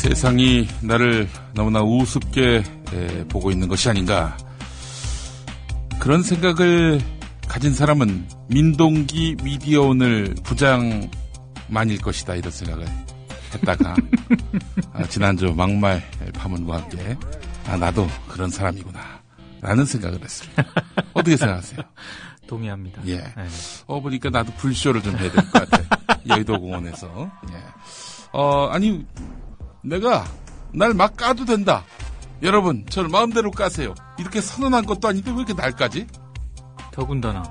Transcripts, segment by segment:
세상이 나를 너무나 우습게 보고 있는 것이 아닌가. 그런 생각을 가진 사람은 민동기 미디어오늘 부장만일 것이다, 이런 생각을 했다가 지난주 막말 파문과 함께 나도 그런 사람이구나 라는 생각을 했습니다. 어떻게 생각하세요? 동의합니다. 예. 네. 보니까 나도 불쇼를 좀 해야 될 것 같아. 여의도 공원에서. 예. 아니, 내가 날 막 까도 된다. 여러분, 저를 마음대로 까세요. 이렇게 선언한 것도 아닌데 왜 이렇게 날까지? 더군다나.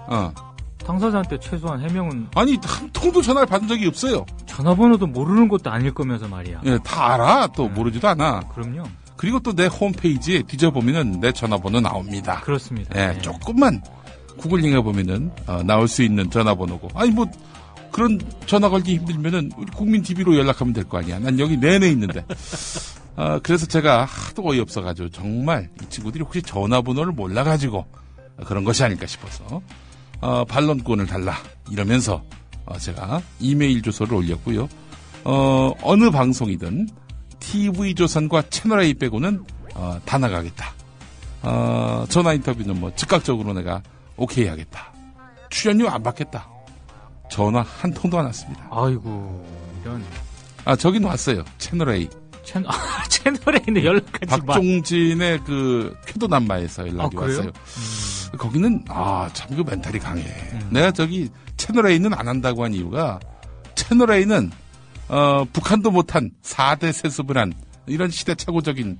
당사자한테 최소한 해명은. 아니, 한 통도 전화를 받은 적이 없어요. 전화번호도 모르는 것도 아닐 거면서 말이야. 예, 다 알아. 또 모르지도 않아. 그럼요. 그리고 또 내 홈페이지에 뒤져보면은 내 전화번호 나옵니다. 그렇습니다. 예, 네. 조금만 구글링 해보면은 나올 수 있는 전화번호고. 아니 뭐 그런 전화 걸기 힘들면은 우리 국민 TV로 연락하면 될 거 아니야. 난 여기 내내 있는데. 그래서 제가 하도 어이없어가지고 정말 이 친구들이 혹시 전화번호를 몰라가지고 그런 것이 아닐까 싶어서 반론권을 달라 이러면서 제가 이메일 주소를 올렸고요. 어느 방송이든 TV조선과 채널A 빼고는 다 나가겠다. 전화 인터뷰는 뭐 즉각적으로 내가 오케이 하겠다. 출연료 안 받겠다. 전화 한 통도 안 왔습니다. 아이고, 이런. 저긴 왔어요. 채널A. 채널A는 연락하지 마. 박종진의 그 표도남마에서 연락이 왔어요. 거기는 참 그 멘탈이 강해. 내가 저기 채널A는 안 한다고 한 이유가 채널A는 북한도 못한 4대 세습을 한 이런 시대착오적인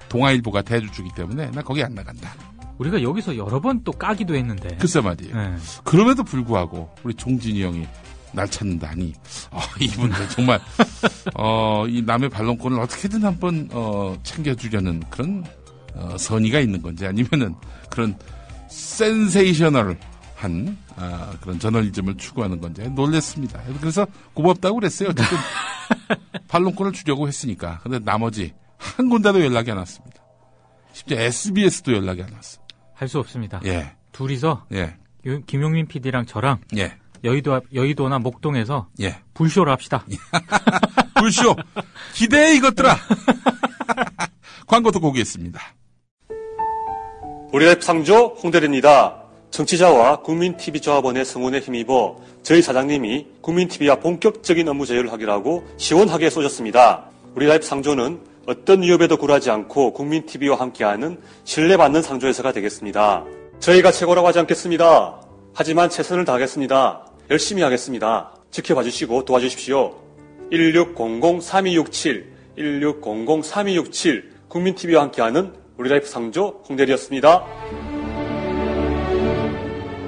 동아일보가 대주주기 때문에 나 거기 안 나간다. 우리가 여기서 여러 번 또 까기도 했는데. 글쎄 말이에요. 네. 그럼에도 불구하고 우리 종진이 형이 날 찾는다니 이분들 정말 이 남의 반론권을 어떻게든 한번 챙겨주려는 그런 선의가 있는 건지 아니면은 그런 센세이셔널한 그런 저널리즘을 추구하는 건지 놀랬습니다. 그래서 고맙다고 그랬어요. 어쨌든 반론권을 주려고 했으니까. 근데 나머지 한 군데도 연락이 안 왔습니다. 심지어 SBS도 연락이 안 왔어. 할 수 없습니다. 예. 둘이서 예. 김용민 PD랑 저랑 예. 여의도나 목동에서 예. 불쇼를 합시다. 불쇼 기대해 이것들아. 광고 듣고 오겠습니다. 우리라이프 상조 홍대리입니다. 정치자와 국민TV 조합원의 성원에 힘입어 저희 사장님이 국민TV와 본격적인 업무 제휴를 하기로 하고 시원하게 쏘셨습니다. 우리라이프 상조는 어떤 위협에도 굴하지 않고 국민TV와 함께하는 신뢰받는 상조회사가 되겠습니다. 저희가 최고라고 하지 않겠습니다. 하지만 최선을 다하겠습니다. 열심히 하겠습니다. 지켜봐 주시고 도와주십시오. 1600-3267, 1600-3267 국민TV와 함께하는 우리라이프 상조 홍대리였습니다.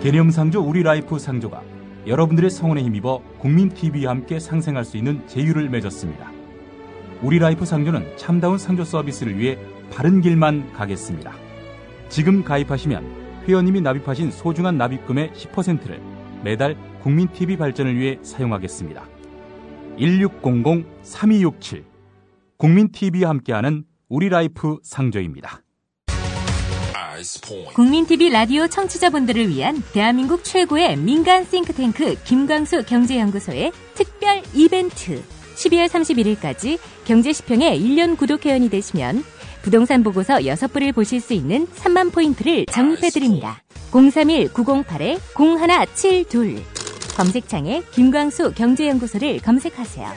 개념상조 우리라이프 상조가 여러분들의 성원에 힘입어 국민TV와 함께 상생할 수 있는 제휴를 맺었습니다. 우리라이프 상조는 참다운 상조 서비스를 위해 바른 길만 가겠습니다. 지금 가입하시면 회원님이 납입하신 소중한 납입금의 10%를 매달 국민TV 발전을 위해 사용하겠습니다. 1600-3267 국민TV와 함께하는 우리라이프 상조입니다. 국민TV 라디오 청취자분들을 위한 대한민국 최고의 민간 싱크탱크 김광수 경제연구소의 특별 이벤트 12월 31일까지 경제시평의 1년 구독회원이 되시면 부동산 보고서 6부를 보실 수 있는 3만 포인트를 적립해드립니다. 031-908-0172 검색창에 김광수 경제연구소를 검색하세요.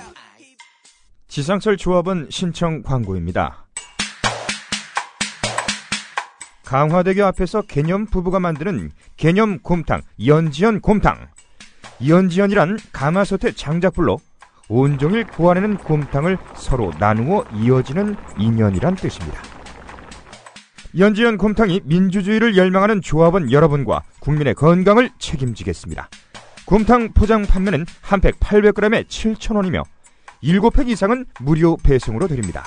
지상철 조합원 신청 광고입니다. 강화대교 앞에서 개념 부부가 만드는 개념 곰탕 연지연 곰탕. 연지연이란 가마솥의 장작불로 온종일 구워내는 곰탕을 서로 나누어 이어지는 인연이란 뜻입니다. 연지연 곰탕이 민주주의를 열망하는 조합원 여러분과 국민의 건강을 책임지겠습니다. 곰탕 포장 판매는 한 팩 800g에 7,000원이며 7팩 이상은 무료 배송으로 드립니다.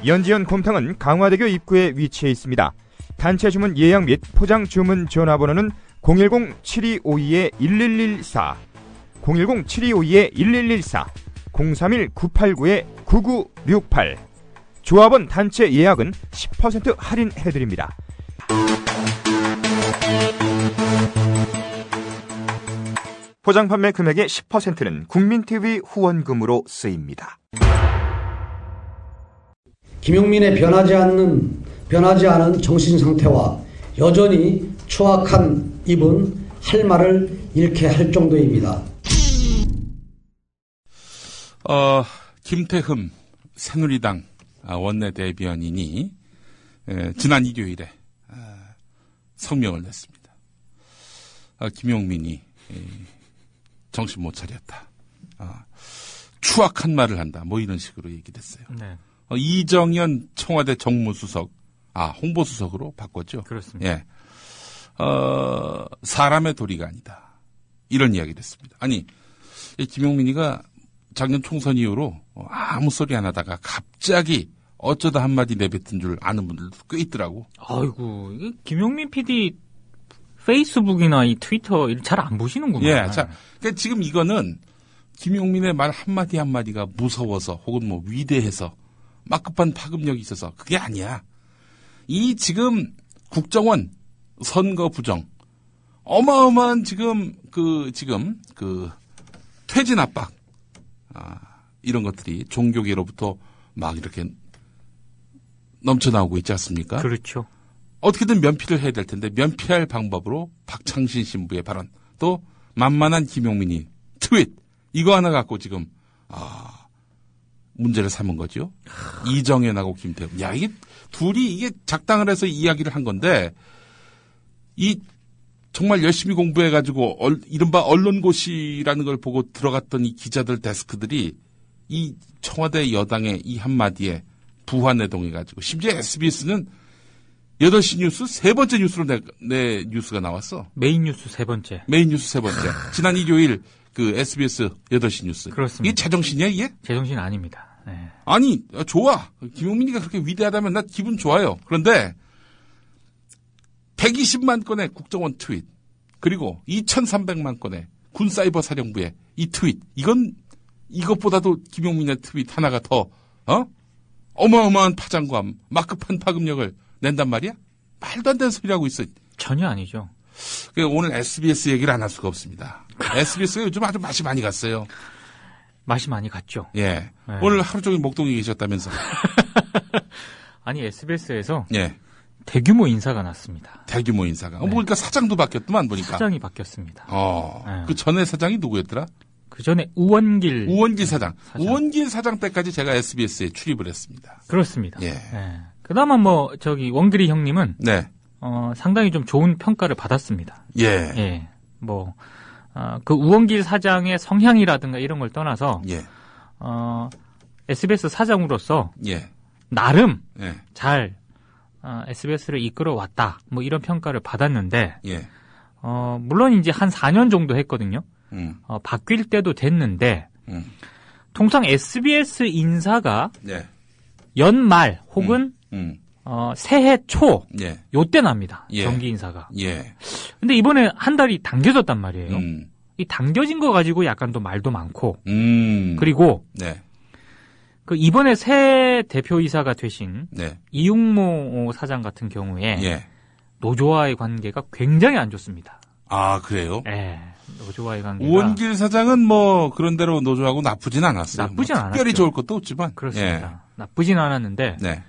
연지연 곰탕은 강화대교 입구에 위치해 있습니다. 단체 주문 예약 및 포장 주문 전화번호는 010-7252-1114, 010-7252-1114, 031-989-9968. 조합원 단체 예약은 10% 할인해드립니다. 포장 판매 금액의 10%는 국민TV 후원금으로 쓰입니다. 김용민의 변하지 않은 정신 상태와 여전히 추악한 입은 할 말을 잃게 할 정도입니다. 김태흠 새누리당 원내대변인이 지난 일요일에 성명을 냈습니다. 김용민이 정신 못 차렸다. 추악한 말을 한다. 뭐 이런 식으로 얘기를 했어요. 네. 이정현 청와대 정무수석, 홍보수석으로 바꿨죠. 그렇습니다. 예. 사람의 도리가 아니다. 이런 이야기를 했습니다. 아니, 이 김용민이가 작년 총선 이후로 아무 소리 안 하다가 갑자기 어쩌다 한마디 내뱉은 줄 아는 분들도 꽤 있더라고. 아이고, 김용민 PD 페이스북이나 이 트위터 잘 안 보시는구나. 예, 자, 그러니까 지금 이거는 김용민의 말 한마디 한마디가 무서워서 혹은 뭐 위대해서 막 급한 파급력이 있어서 그게 아니야. 이 지금 국정원 선거 부정 어마어마한 지금 퇴진 압박 이런 것들이 종교계로부터 막 이렇게 넘쳐나오고 있지 않습니까? 그렇죠. 어떻게든 면피를 해야 될 텐데 면피할 방법으로 박창신 신부의 발언 또 만만한 김용민이 트윗 이거 하나 갖고 지금 문제를 삼은 거죠. 이정현하고 김태훈. 야, 이게 둘이 이게 작당을 해서 이야기를 한 건데 이 정말 열심히 공부해가지고 이른바 언론고시라는 걸 보고 들어갔던 이 기자들 데스크들이 이 청와대 여당의 이 한마디에 부화내동해가지고 심지어 SBS는 8시 뉴스 세 번째 뉴스로 내 뉴스가 나왔어. 메인 뉴스 세 번째. 메인 뉴스 세 번째. 지난 일요일 그 SBS 8시 뉴스. 그렇습니다. 이게 제정신이야 이게? 제정신 아닙니다. 네. 아니 좋아. 김용민이가 그렇게 위대하다면 나 기분 좋아요. 그런데 120만 건의 국정원 트윗 그리고 2,300만 건의 군사이버 사령부의 이 트윗 이것보다도 김용민의 트윗 하나가 더 어마어마한 파장과 막급한 파급력을 낸단 말이야? 말도 안 되는 소리 하고 있어. 전혀 아니죠. 오늘 SBS 얘기를 안 할 수가 없습니다. SBS가 요즘 아주 맛이 많이 갔어요. 맛이 많이 갔죠. 예. 네. 오늘 하루 종일 목동에 계셨다면서. 아니 SBS에서 예. 대규모 인사가 났습니다. 대규모 인사가. 네. 보니까 사장도 바뀌었더만 보니까. 사장이 바뀌었습니다. 네. 네. 그 전에 사장이 누구였더라? 그 전에 우원길 사장. 우원길 사장 때까지 제가 SBS에 출입을 했습니다. 그렇습니다. 예. 네. 그나마 원길이 형님은 네. 상당히 좀 좋은 평가를 받았습니다. 예. 예. 그 우원길 사장의 성향이라든가 이런 걸 떠나서 예. SBS 사장으로서 예. 나름 예. 잘 SBS를 이끌어왔다. 이런 평가를 받았는데 예. 물론 이제 한 4년 정도 했거든요. 바뀔 때도 됐는데 통상 SBS 인사가 네. 연말 혹은 새해 초 예. 요때 납니다. 예. 정기 인사가. 예. 근데 이번에 한 달이 당겨졌단 말이에요. 이 당겨진 거 가지고 약간 또 말도 많고. 그리고 네. 그 이번에 새 대표이사가 되신 네. 이용모 사장 같은 경우에 예. 노조와의 관계가 굉장히 안 좋습니다. 아, 그래요? 네. 노조와의 관계가. 우원길 사장은 그런 대로 노조하고 나쁘진 않았어요. 나쁘진 않았죠. 특별히 좋을 것도 없지만. 그렇습니다. 예. 나쁘진 않았는데. 네.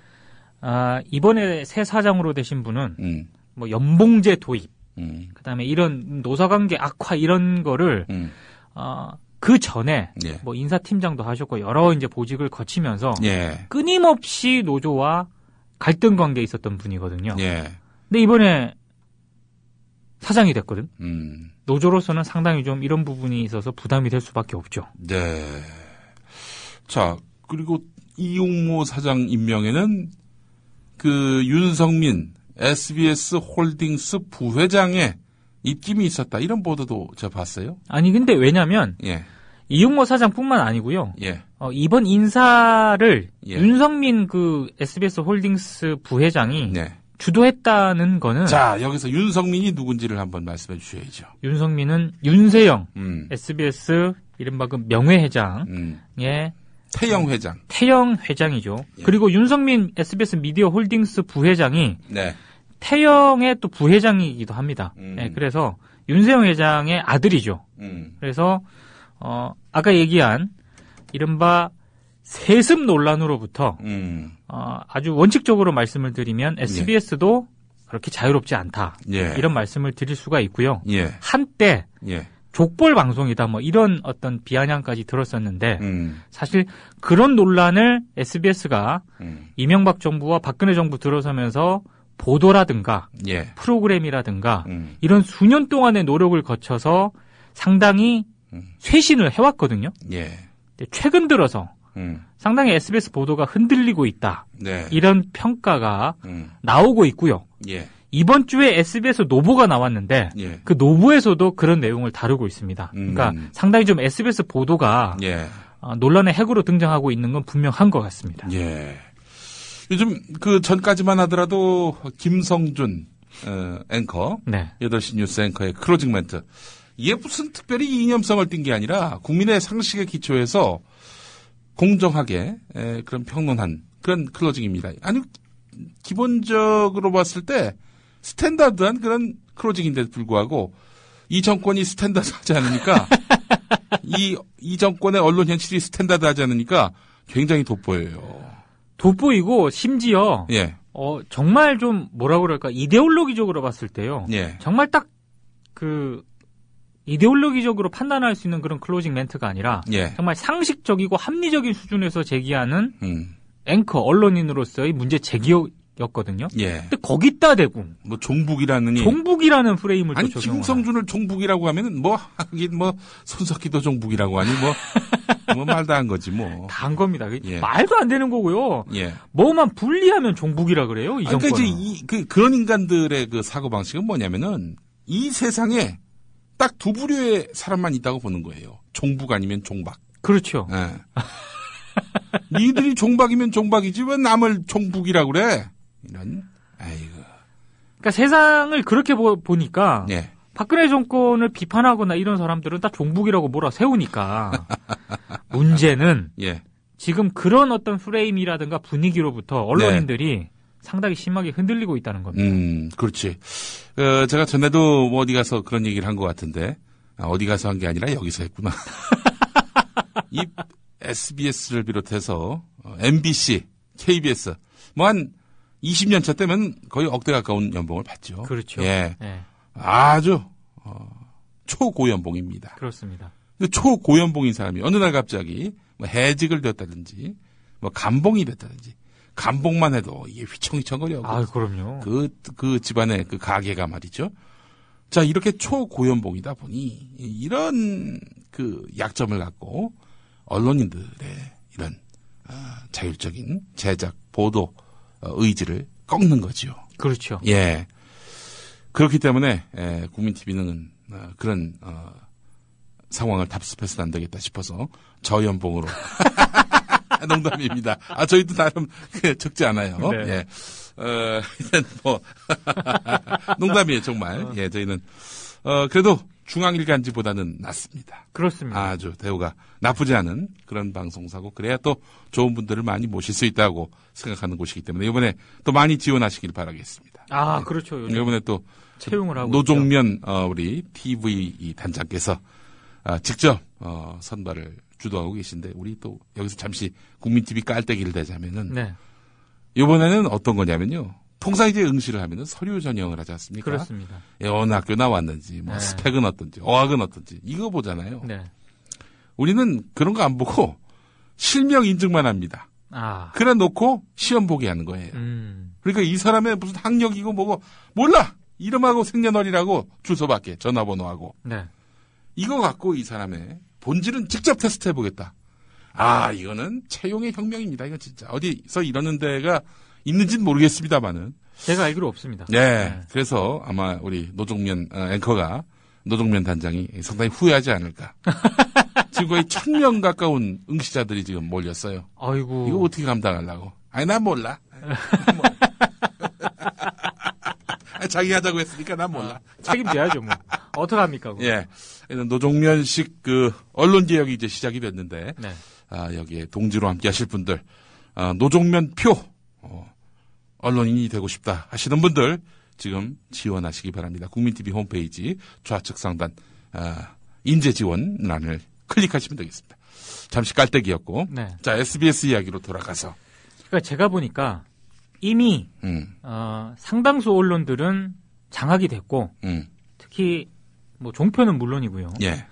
이번에 새 사장으로 되신 분은 연봉제 도입, 그다음에 이런 노사관계 악화 이런 거를 그 전에 예. 인사팀장도 하셨고 여러 이제 보직을 거치면서 예. 끊임없이 노조와 갈등 관계에 있었던 분이거든요. 예. 근데 이번에 사장이 됐거든. 노조로서는 상당히 좀 이런 부분이 있어서 부담이 될 수밖에 없죠. 네. 자, 그리고 이용모 사장 임명에는 그 윤성민 SBS 홀딩스 부회장의 입김이 있었다. 이런 보도도 제가 봤어요. 아니 근데 왜냐면 예. 이용모 사장뿐만 아니고요. 예. 이번 인사를 예. 윤성민 그 SBS 홀딩스 부회장이 네. 주도했다는 거는 자, 여기서 윤성민이 누군지를 한번 말씀해 주셔야죠. 윤성민은 윤세영 SBS 이른바 그 명예회장의 태영 회장. 태영 회장이죠. 예. 그리고 윤성민 SBS 미디어 홀딩스 부회장이 네. 태영의 또 부회장이기도 합니다. 네, 그래서 윤세영 회장의 아들이죠. 그래서 아까 얘기한 이른바 세습 논란으로부터 아주 원칙적으로 말씀을 드리면 SBS도 그렇게 자유롭지 않다. 예. 이런 말씀을 드릴 수가 있고요. 예. 한때 예. 족벌 방송이다 뭐 이런 어떤 비아냥까지 들었었는데 사실 그런 논란을 SBS가 이명박 정부와 박근혜 정부 들어서면서 보도라든가 예. 프로그램이라든가 이런 수년 동안의 노력을 거쳐서 상당히 쇄신을 해왔거든요. 예. 최근 들어서 상당히 SBS 보도가 흔들리고 있다. 네. 이런 평가가 나오고 있고요. 예. 이번 주에 SBS 노보가 나왔는데 예. 그 노보에서도 그런 내용을 다루고 있습니다. 그러니까 상당히 좀 SBS 보도가 예. 논란의 핵으로 등장하고 있는 건 분명한 것 같습니다. 예. 요즘 그 전까지만 하더라도 김성준 앵커, 네. 8시 뉴스 앵커의 클로징 멘트. 이게 무슨 특별히 이념성을 띈 게 아니라 국민의 상식에 기초해서 공정하게 그런 평론한 그런 클로징입니다. 아니 기본적으로 봤을 때 스탠다드한 그런 클로징인데도 불구하고 이 정권이 스탠다드하지 않으니까 이 정권의 언론 현실이 스탠다드하지 않으니까 굉장히 돋보여요. 돋보이고 심지어 예. 정말 좀 뭐라 그럴까 이데올로기적으로 봤을 때요. 예. 정말 딱 그 이데올로기적으로 판단할 수 있는 그런 클로징 멘트가 아니라 예. 정말 상식적이고 합리적인 수준에서 제기하는 앵커 언론인으로서의 문제 제기였거든요. 예. 근데 거기다 대고 뭐 종북이라느니 종북이라는 프레임을 또 아니 적용하는. 김성준을 종북이라고 하면은 뭐 하긴 뭐 손석희도 종북이라고 하니 뭐 말도 안 거지 뭐. 다 한 겁니다. 예. 말도 안 되는 거고요. 예. 뭐만 분리하면 종북이라 그래요. 이 정권은. 그러니까 이제 그런 인간들의 그 사고 방식은 뭐냐면은 이 세상에 딱 두 부류의 사람만 있다고 보는 거예요. 종북 아니면 종박. 그렇죠. 예. 니들이 종박이면 종박이지 왜 남을 종북이라고 그래? 이런. 아이고. 그러니까 세상을 그렇게 보니까 예. 박근혜 정권을 비판하거나 이런 사람들은 다 종북이라고 몰아 세우니까 문제는 예. 지금 그런 어떤 프레임이라든가 분위기로부터 언론인들이 상당히 심하게 흔들리고 있다는 겁니다. 그렇지. 제가 전에도 뭐 어디 가서 그런 얘기를 한 것 같은데, 어디 가서 한 게 아니라 여기서 했구나. 이 SBS를 비롯해서 MBC, KBS, 뭐 한 20년 차 때면 거의 억대 가까운 연봉을 받죠. 그렇죠. 예. 네. 아주 초고연봉입니다. 그렇습니다. 근데 초고연봉인 사람이 어느 날 갑자기 뭐 해직을 됐다든지, 뭐 감봉이 됐다든지. 감봉만 해도 이게 휘청휘청거려. 아, 그럼요. 그 집안의 그 가게가 말이죠. 자, 이렇게 초고연봉이다 보니 이런 그 약점을 갖고 언론인들의 이런 자율적인 제작, 보도 의지를 꺾는 거죠. 그렇죠. 예. 그렇기 때문에 국민TV는 그런 상황을 답습해서는 안 되겠다 싶어서 저연봉으로 농담입니다. 저희도 나름 적지 않아요. 네. 예. 일단 뭐 농담이에요, 정말. 예, 저희는 그래도 중앙일간지보다는 낫습니다. 그렇습니다. 아주 대우가 나쁘지 않은 그런 방송사고 그래야 또 좋은 분들을 많이 모실 수 있다고 생각하는 곳이기 때문에 이번에 또 많이 지원하시길 바라겠습니다. 아, 그렇죠. 이번에 또 채용을 하고 노종면 우리 TV 단장께서 직접 선발을 주도하고 계신데 우리 또 여기서 잠시 국민TV 깔때기를 대자면은 네. 이번에는 어떤 거냐면요. 통상 이제 응시를 하면은 서류 전형을 하지 않습니까? 그렇습니다. 어느 학교 나왔는지, 뭐 네. 스펙은 어떤지, 어학은 어떤지 이거 보잖아요. 네. 우리는 그런 거 안 보고 실명 인증만 합니다. 아. 그래 놓고 시험 보게 하는 거예요. 그러니까 이 사람의 무슨 학력이고 뭐고 몰라. 이름하고 생년월일하고 주소밖에 전화번호하고. 네. 이거 갖고 이 사람의 본질은 직접 테스트 해보겠다. 아, 이거는 채용의 혁명입니다. 이거 진짜. 어디서 이러는 데가 있는지는 모르겠습니다만은. 제가 알기로 없습니다. 네. 그래서 아마 우리 노종면 앵커가, 노종면 단장이 상당히 후회하지 않을까. 지금 거의 1000명 가까운 응시자들이 지금 몰렸어요. 아이고. 이거 어떻게 감당하려고. 아니, 난 몰라. 자기 하자고 했으니까 난 몰라. 책임져야죠, 뭐. 어떡합니까, 그거. 예. 노종면식 언론개혁이 이제 시작이 됐는데, 네. 여기에 동지로 함께 하실 분들, 노종면 표, 언론인이 되고 싶다 하시는 분들, 지금 지원하시기 바랍니다. 국민TV 홈페이지 좌측 상단 인재 지원란을 클릭하시면 되겠습니다. 잠시 깔때기였고, 네. 자 SBS 이야기로 돌아가서. 그러니까 제가 보니까 이미 상당수 언론들은 장악이 됐고, 특히 뭐 종편은 물론이고요. 예.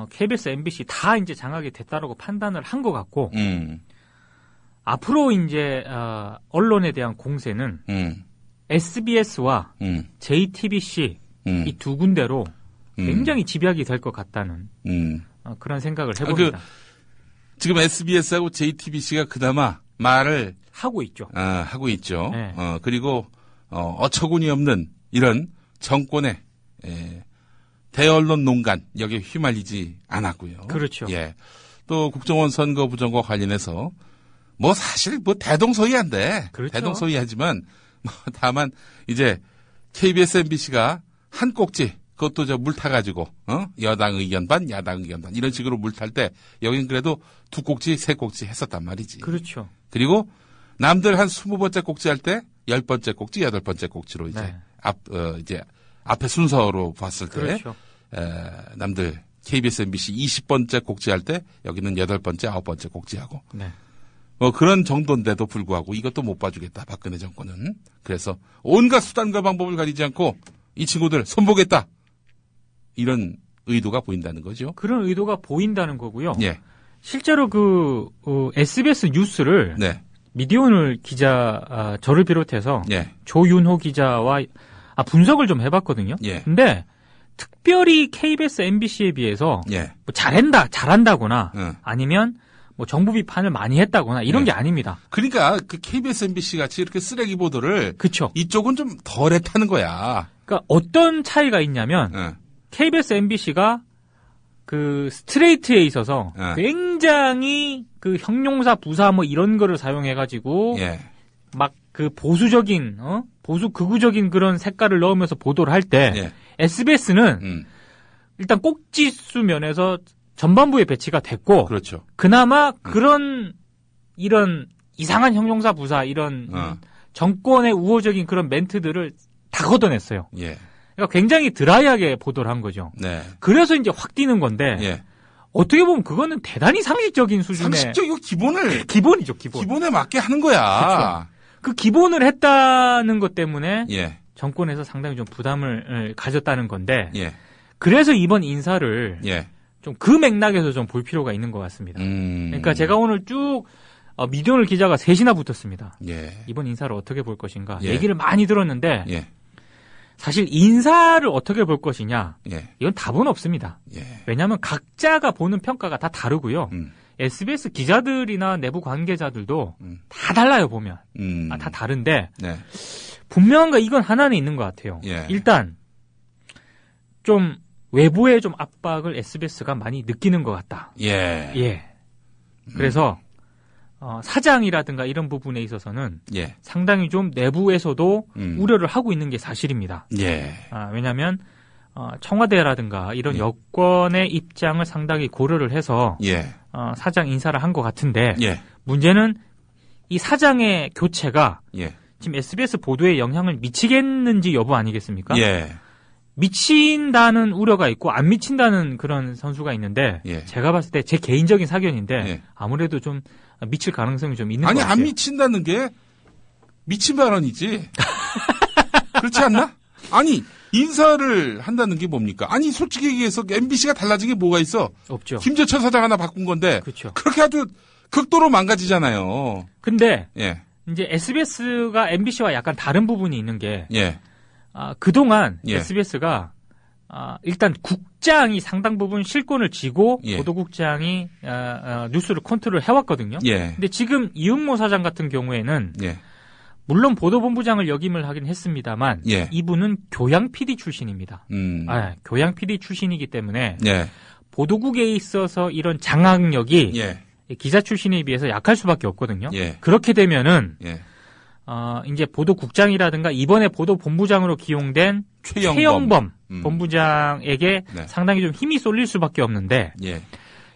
KBS, MBC 다 이제 장악이 됐다라고 판단을 한 것 같고, 앞으로 이제 언론에 대한 공세는 SBS와 JTBC 이 두 군데로 굉장히 집약이 될 것 같다는 그런 생각을 해봅니다. 지금 SBS하고 JTBC가 그나마 말을 하고 있죠. 하고 있죠. 네. 그리고 어처구니 없는 이런 정권의 대언론 농간 여기에 휘말리지 않았고요. 그렇죠. 예. 또 국정원 선거 부정과 관련해서 뭐 사실 뭐 대동소이한데 그렇죠. 대동소이하지만 뭐 다만 이제 KBS, MBC가 한 꼭지 그것도 저 물 타가지고 여당 의견 반 야당 의견 반 이런 식으로 물 탈 때 여긴 그래도 두 꼭지 세 꼭지 했었단 말이지. 그렇죠. 그리고 남들 한 20번째 꼭지 할 때 10번째 꼭지 8번째 꼭지로 이제 네. 이제 앞에 순서로 봤을 때 그렇죠. 남들 KBS, MBC 20번째 꼭지 할 때 여기는 8번째 9번째 꼭지하고 네. 뭐 그런 정도인데도 불구하고 이것도 못 봐주겠다 박근혜 정권은. 그래서 온갖 수단과 방법을 가리지 않고 이 친구들 손보겠다 이런 의도가 보인다는 거죠. 그런 의도가 보인다는 거고요. 예. 실제로 SBS 뉴스를 네. 미디어오늘 기자 저를 비롯해서 예. 조윤호 기자와 분석을 좀 해봤거든요. 예. 근데 특별히 KBS, MBC에 비해서 예. 뭐 잘한다거나 아니면 뭐 정부 비판을 많이 했다거나 이런 게 아닙니다. 그러니까 그 KBS, MBC 같이 이렇게 쓰레기 보도를 그렇죠. 이쪽은 좀 덜 했다는 거야. 그러니까 어떤 차이가 있냐면 KBS, MBC가 그 스트레이트에 있어서 굉장히 그 형용사, 부사 뭐 이런 거를 사용해가지고 막 그 보수적인 보수 극우적인 그런 색깔을 넣으면서 보도를 할 때 SBS는 일단 꼭지수 면에서 전반부에 배치가 됐고 그렇죠. 그나마 그런 이런 이상한 형용사, 부사 이런 정권의 우호적인 그런 멘트들을 다 걷어냈어요. 예. 그러니까 굉장히 드라이하게 보도를 한 거죠. 네. 그래서 이제 확 뛰는 건데 어떻게 보면 그거는 대단히 상식적인 수준의 상식적이고 기본이죠, 기본. 기본에 맞게 하는 거야. 그렇죠. 그 기본을 했다는 것 때문에 예. 정권에서 상당히 좀 부담을 가졌다는 건데 예. 그래서 이번 인사를 예. 좀 그 맥락에서 좀 볼 필요가 있는 것 같습니다. 그러니까 제가 오늘 쭉 미디어오늘 기자가 3시나 붙었습니다. 예. 이번 인사를 어떻게 볼 것인가 예. 얘기를 많이 들었는데 예. 사실 인사를 어떻게 볼 것이냐 예. 이건 답은 없습니다. 예. 왜냐하면 각자가 보는 평가가 다 다르고요. SBS 기자들이나 내부 관계자들도 다 달라요 보면. 다 다른데 네. 분명한 거 이건 하나는 있는 것 같아요. 예. 일단 좀 외부의 좀 압박을 SBS가 많이 느끼는 것 같다. 예. 예. 그래서 사장이라든가 이런 부분에 있어서는 예. 상당히 좀 내부에서도 우려를 하고 있는 게 사실입니다. 예. 왜냐하면 청와대라든가 이런 여권의 입장을 상당히 고려를 해서 사장 인사를 한 것 같은데 문제는 이 사장의 교체가 지금 SBS 보도에 영향을 미치겠는지 여부 아니겠습니까? 미친다는 우려가 있고 안 미친다는 그런 선수가 있는데 제가 봤을 때 제 개인적인 사견인데 아무래도 좀 미칠 가능성이 좀 있는 것 같아요. 아니 안 미친다는 게 미친 발언이지. 그렇지 않나? 아니 인사를 한다는 게 뭡니까? 아니 솔직히 얘기해서 MBC가 달라진 게 뭐가 있어? 없죠. 김재철 사장 하나 바꾼 건데 그렇죠. 그렇게 아주 극도로 망가지잖아요. 근데 이제 SBS가 MBC와 약간 다른 부분이 있는 게 그동안 SBS가 일단 국장이 상당 부분 실권을 쥐고 보도국장이 뉴스를 컨트롤 해왔거든요. 근데 지금 이응모 사장 같은 경우에는 물론 보도본부장을 역임을 하긴 했습니다만 이분은 교양 PD 출신입니다. 교양 PD 출신이기 때문에 보도국에 있어서 이런 장악력이 기자 출신에 비해서 약할 수밖에 없거든요. 그렇게 되면은 이제 보도국장이라든가 이번에 보도본부장으로 기용된 최영범 본부장에게 상당히 좀 힘이 쏠릴 수밖에 없는데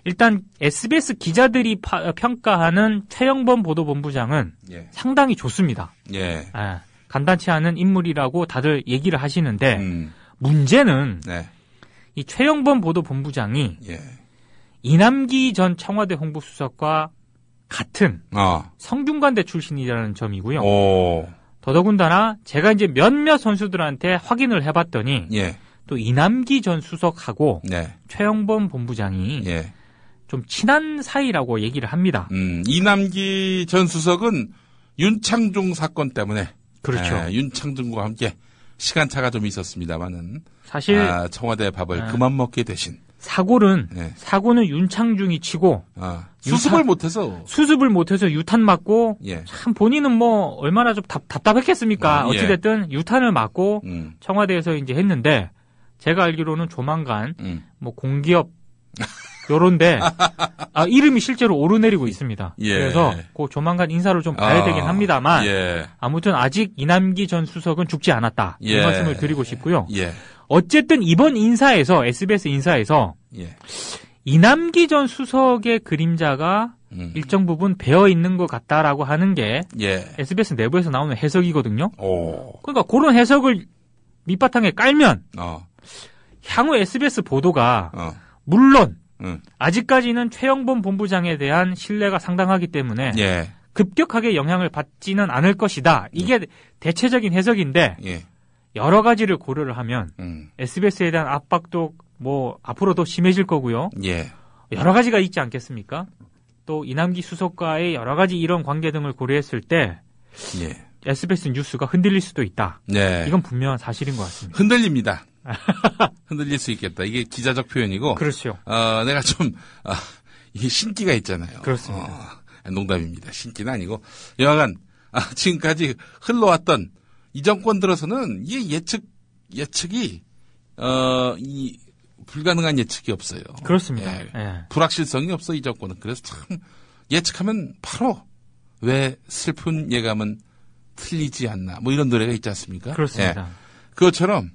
일단 SBS 기자들이 평가하는 최영범 보도본부장은 상당히 좋습니다. 간단치 않은 인물이라고 다들 얘기를 하시는데 문제는 네. 이 최영범 보도본부장이 이남기 전 청와대 홍보수석과 같은 성균관대 출신이라는 점이고요. 더더군다나 제가 이제 몇몇 선수들한테 확인을 해봤더니 또 이남기 전 수석하고 최영범 본부장이 좀 친한 사이라고 얘기를 합니다. 이남기 전 수석은 윤창중 사건 때문에 그렇죠. 윤창중과 함께 시간차가 좀 있었습니다만은 사실 청와대 밥을 그만 먹게 되신 사고는 윤창중이 치고 수습을 못해서 유탄 맞고 참 본인은 뭐 얼마나 좀 답답했겠습니까? 어찌됐든 유탄을 맞고 청와대에서 이제 했는데 제가 알기로는 조만간 뭐 공기업 요런데 이름이 실제로 오르내리고 있습니다. 그래서 그 조만간 인사를 좀 봐야 되긴 합니다만 아무튼 아직 이남기 전 수석은 죽지 않았다. 이 말씀을 드리고 싶고요. 어쨌든 이번 인사에서 SBS 인사에서 이남기 전 수석의 그림자가 일정 부분 배어 있는 것 같다라고 하는 게 SBS 내부에서 나오는 해석이거든요. 그러니까 그런 해석을 밑바탕에 깔면 향후 SBS 보도가 물론 아직까지는 최영범 본부장에 대한 신뢰가 상당하기 때문에 급격하게 영향을 받지는 않을 것이다. 이게 대체적인 해석인데 여러 가지를 고려를 하면 SBS에 대한 압박도 뭐 앞으로도 심해질 거고요. 여러 가지가 있지 않겠습니까? 또 이남기 수석과의 여러 가지 이런 관계 등을 고려했을 때 SBS 뉴스가 흔들릴 수도 있다. 이건 분명한 사실인 것 같습니다. 흔들립니다. 흔들릴 수 있겠다. 이게 기자적 표현이고. 그렇죠. 내가 좀 이게 신기가 있잖아요. 그렇습니다. 농담입니다. 신기는 아니고 여하간 지금까지 흘러왔던 이 정권 들어서는 이게 예측이 이 불가능한 예측이 없어요. 그렇습니다. 불확실성이 없어 이 정권은. 그래서 참 예측하면 바로 왜 슬픈 예감은 틀리지 않나. 뭐 이런 노래가 있지 않습니까? 그렇습니다. 그것처럼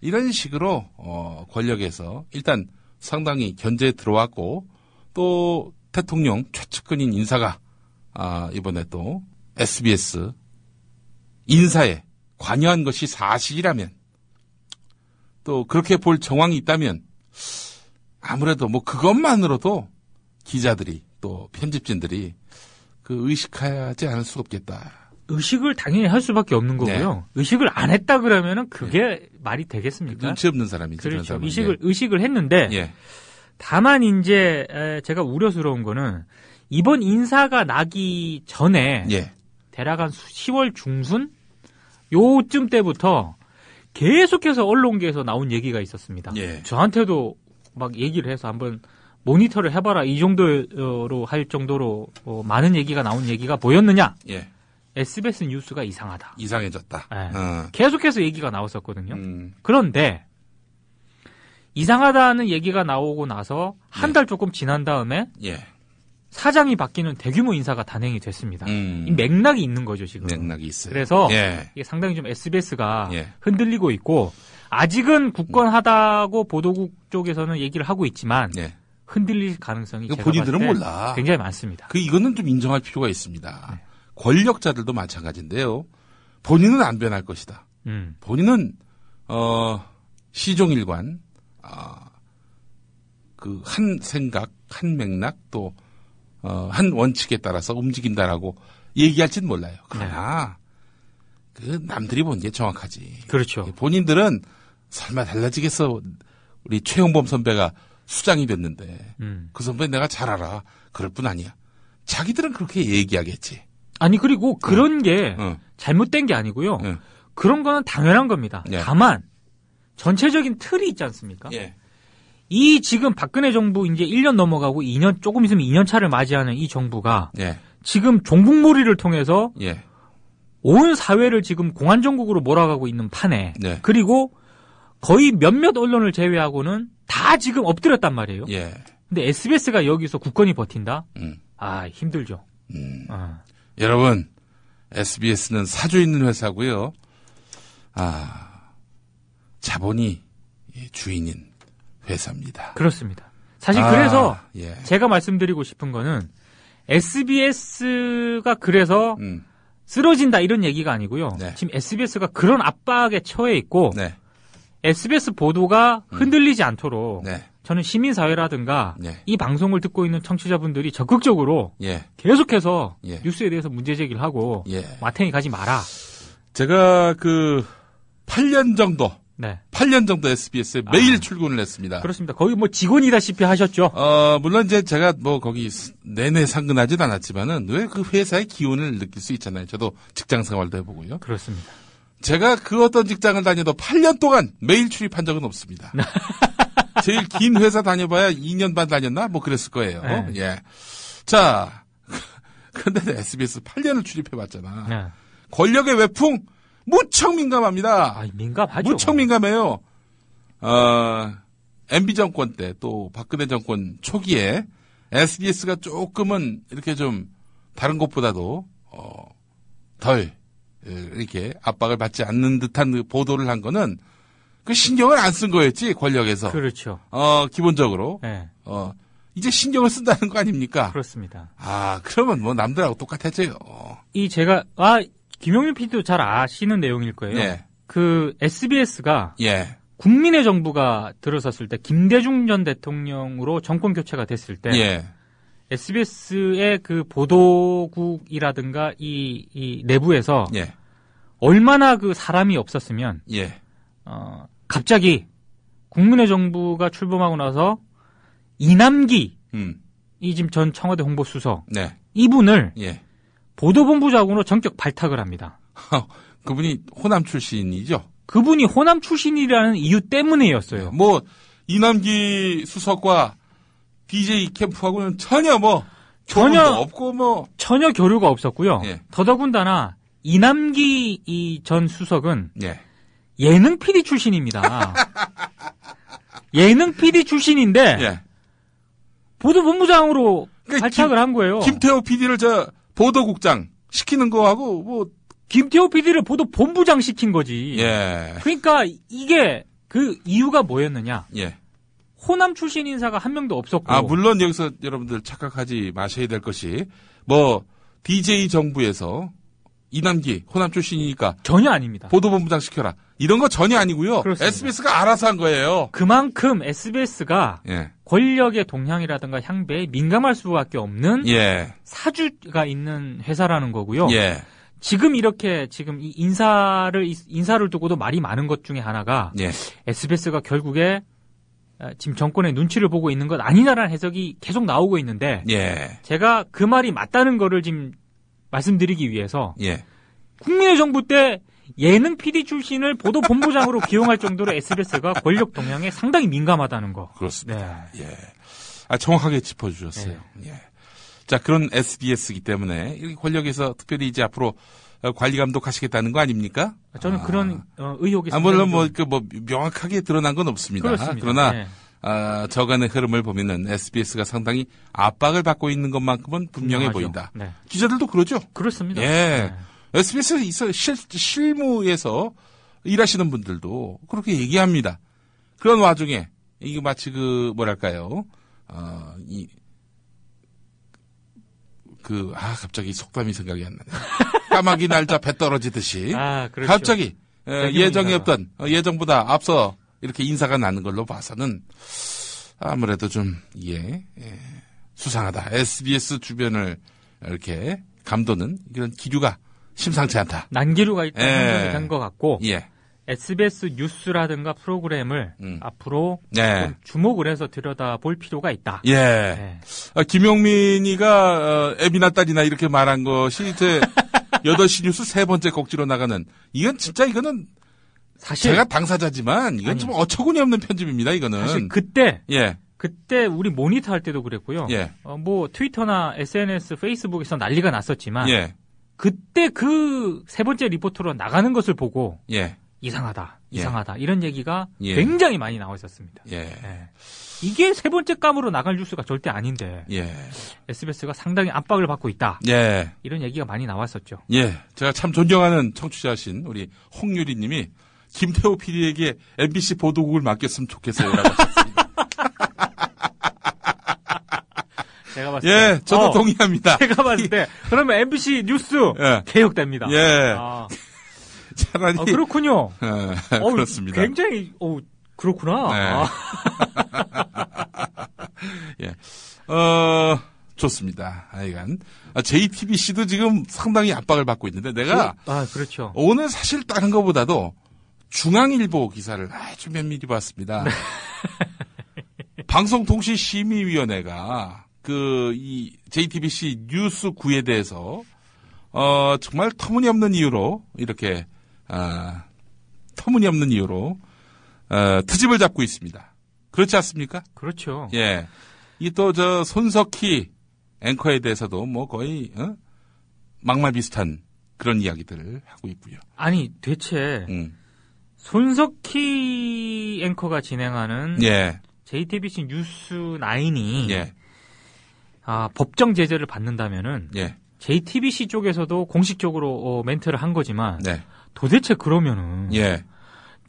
이런 식으로 권력에서 일단 상당히 견제에 들어왔고 또 대통령 최측근인 인사가 이번에 또 SBS 인사에 관여한 것이 사실이라면 또 그렇게 볼 정황이 있다면 아무래도 뭐 그것만으로도 기자들이 또 편집진들이 그 의식하지 않을 수 없겠다. 의식을 당연히 할 수밖에 없는 거고요. 의식을 안 했다 그러면은 그게 말이 되겠습니까? 눈치 없는 사람이죠. 그렇죠. 의식을 했는데 다만 이제 제가 우려스러운 거는 이번 인사가 나기 전에 대략 한 10월 중순 요쯤 때부터 계속해서 언론계에서 나온 얘기가 있었습니다. 저한테도 막 얘기를 해서 한번 모니터를 해봐라 이 정도로 할 정도로 많은 얘기가 나온 얘기가 뭐였느냐? SBS 뉴스가 이상하다. 이상해졌다. 계속해서 얘기가 나왔었거든요. 그런데 이상하다는 얘기가 나오고 나서 한 달 조금 지난 다음에 사장이 바뀌는 대규모 인사가 단행이 됐습니다. 이 맥락이 있는 거죠, 지금. 맥락이 있어요. 그래서 이게 상당히 좀 SBS가 흔들리고 있고 아직은 굳건하다고 보도국 쪽에서는 얘기를 하고 있지만 흔들릴 가능성이 제가 본인들은 봤을 때 몰라. 굉장히 많습니다. 이거는 좀 인정할 필요가 있습니다. 권력자들도 마찬가지인데요. 본인은 안 변할 것이다. 본인은 시종일관 그 한 생각, 한 맥락 또 한 원칙에 따라서 움직인다라고 얘기할지는 몰라요. 그러나 그 남들이 본 게 정확하지. 그렇죠. 본인들은 설마 달라지겠어. 우리 최영범 선배가 수장이 됐는데 그 선배 내가 잘 알아. 그럴 뿐 아니야. 자기들은 그렇게 얘기하겠지. 아니 그리고 그런 게 잘못된 게 아니고요. 그런 거는 당연한 겁니다. 다만 전체적인 틀이 있지 않습니까? 이 지금 박근혜 정부 이제 1년 넘어가고 2년 조금 있으면 2년 차를 맞이하는 이 정부가 지금 종북몰이를 통해서 온 사회를 지금 공안정국으로 몰아가고 있는 판에 그리고 거의 몇몇 언론을 제외하고는 다 지금 엎드렸단 말이에요. 근데 SBS가 여기서 굳건히 버틴다? 힘들죠. 여러분, SBS는 사주 있는 회사고요. 자본이 주인인 회사입니다. 그렇습니다. 사실 그래서 제가 말씀드리고 싶은 거는 SBS가 그래서 쓰러진다 이런 얘기가 아니고요. 네. 지금 SBS가 그런 압박에 처해 있고 네. SBS 보도가 흔들리지 않도록 네. 저는 시민사회라든가 네. 이 방송을 듣고 있는 청취자분들이 적극적으로 예. 계속해서 예. 뉴스에 대해서 문제 제기를 하고 예. 마탱이 가지 마라. 제가 8년 정도 네. 8년 정도 SBS에 매일 출근을 했습니다. 그렇습니다. 거의 뭐 직원이다시피 하셨죠. 물론 이제 제가 뭐 거기 내내 상근하진 않았지만은 왜 그 회사의 기운을 느낄 수 있잖아요. 저도 직장 생활도 해보고요. 그렇습니다. 제가 그 어떤 직장을 다녀도 8년 동안 매일 출입한 적은 없습니다. 제일 긴 회사 다녀봐야 2년 반 다녔나? 뭐 그랬을 거예요. 네. 예. 자, 근데 SBS 8년을 출입해봤잖아. 네. 권력의 외풍 무척 민감합니다. 아, 민감하죠. 무척 민감해요. MB 정권 때 또 박근혜 정권 초기에 SBS가 조금은 이렇게 좀 다른 곳보다도 덜 이렇게 압박을 받지 않는 듯한 보도를 한 거는 그 신경을 안 쓴 거였지, 권력에서. 그렇죠. 기본적으로. 네. 이제 신경을 쓴다는 거 아닙니까? 그렇습니다. 그러면 뭐 남들하고 똑같았죠. 김용민 PD도 잘 아시는 내용일 거예요. 예. 그 SBS가 예. 국민의 정부가 들어섰을 때 김대중 전 대통령으로 정권 교체가 됐을 때 예. SBS의 그 보도국이라든가 이 내부에서 예. 얼마나 그 사람이 없었으면 예. 갑자기 국민의 정부가 출범하고 나서 이남기 이 지금 전 청와대 홍보수석 네. 이분을 예. 보도본부장으로 전격 발탁을 합니다. 그분이 호남 출신이죠? 그분이 호남 출신이라는 이유 때문에였어요. 뭐 이남기 수석과 DJ 캠프하고는 전혀 없고 전혀 교류가 없었고요. 예. 더더군다나 이남기 이 전 수석은 예. 예능 PD 출신입니다. 예능 PD 출신인데 예. 보도본부장으로 발탁을 한 거예요. 김태호 PD를 보도국장 시키는 거하고 뭐 김태호 PD를 보도본부장 시킨 거지. 예. 그러니까 이게 그 이유가 뭐였느냐? 예. 호남 출신 인사가 한 명도 없었고. 물론 여기서 여러분들 착각하지 마셔야 될 것이 DJ 정부에서 이남기 호남 출신이니까 전혀 아닙니다. 보도본부장 시켜라. 이런 거 전혀 아니고요. 그렇습니다. SBS가 알아서 한 거예요. 그만큼 SBS가 예. 권력의 동향이라든가 향배에 민감할 수밖에 없는 예. 사주가 있는 회사라는 거고요. 예. 지금 이 인사를 두고도 말이 많은 것 중에 하나가 예. SBS가 결국에 지금 정권의 눈치를 보고 있는 것 아니냐라는 해석이 계속 나오고 있는데 예. 제가 그 말이 맞다는 거를 지금 말씀드리기 위해서 예. 국민의 정부 때 예능 PD 출신을 보도본부장으로 기용할 정도로 SBS가 권력 동향에 상당히 민감하다는 거. 그렇습니다. 네. 예. 정확하게 짚어주셨어요. 네. 예. 자, 그런 SBS이기 때문에 이 권력에서 특별히 이제 앞으로 관리 감독하시겠다는 거 아닙니까? 저는 그런 의혹이 물론 명확하게 드러난 건 없습니다. 그렇습니다. 그러나 네. 저간의 흐름을 보면은 SBS가 상당히 압박을 받고 있는 것만큼은 분명해 보인다. 네. 기자들도 그러죠. 그렇습니다. 예. 네. SBS에서 실무에서 일하시는 분들도 그렇게 얘기합니다. 그런 와중에 이게 마치 갑자기 속담이 생각이 안 나네. 까마귀 날자 배 떨어지듯이. 그렇죠. 갑자기 예정이 없던 예정보다 앞서 이렇게 인사가 나는 걸로 봐서는 아무래도 좀 수상하다. SBS 주변을 이렇게 감도는 이런 기류가 심상치 않다. 난기류가 일단 형성이 된 것 같고 예. SBS 뉴스라든가 프로그램을 앞으로 좀 주목을 해서 들여다볼 필요가 있다. 예. 네. 김용민이가 애비나 딸이나 이렇게 말한 것이 제 8시 뉴스 세 번째 곡지로 나가는 이거는 사실 제가 당사자지만 이건 좀 어처구니 없는 편집입니다. 이거는 사실 그때 우리 모니터 할 때도 그랬고요. 예. 트위터나 SNS, 페이스북에서 난리가 났었지만 예. 그때 그 세 번째 리포터로 나가는 것을 보고 예. 이상하다 이런 얘기가 예. 굉장히 많이 나와 있었습니다. 예. 예. 이게 세 번째 감으로 나갈 뉴스가 절대 아닌데 SBS가 상당히 압박을 받고 있다. 예. 이런 얘기가 많이 나왔었죠. 예. 제가 참 존경하는 청취자신 우리 홍유리님이 김태호 PD에게 MBC 보도국을 맡겼으면 좋겠어요라고 하셨습니다. 제가 봤을 때. 예, 저도 동의합니다. 제가 봤을 때. 그러면 MBC 뉴스 개혁됩니다. 예. 차라리. 그렇군요. 그렇습니다. 굉장히, 그렇구나. 네. 예. 좋습니다. 하여간. JTBC도 지금 상당히 압박을 받고 있는데 내가. 그렇죠. 오늘 사실 다른 것보다도 중앙일보 기사를 아주 면밀히 봤습니다. 네. 방송통신심의위원회가 이 JTBC 뉴스9에 대해서 정말 터무니없는 이유로 이렇게 트집을 잡고 있습니다. 그렇지 않습니까? 그렇죠. 예. 이 또 손석희 앵커에 대해서도 뭐 거의 막말 비슷한 그런 이야기들을 하고 있고요. 아니 대체 손석희 앵커가 진행하는 JTBC 뉴스9이 법정 제재를 받는다면은 JTBC 쪽에서도 공식적으로 멘트를 한 거지만 도대체 그러면은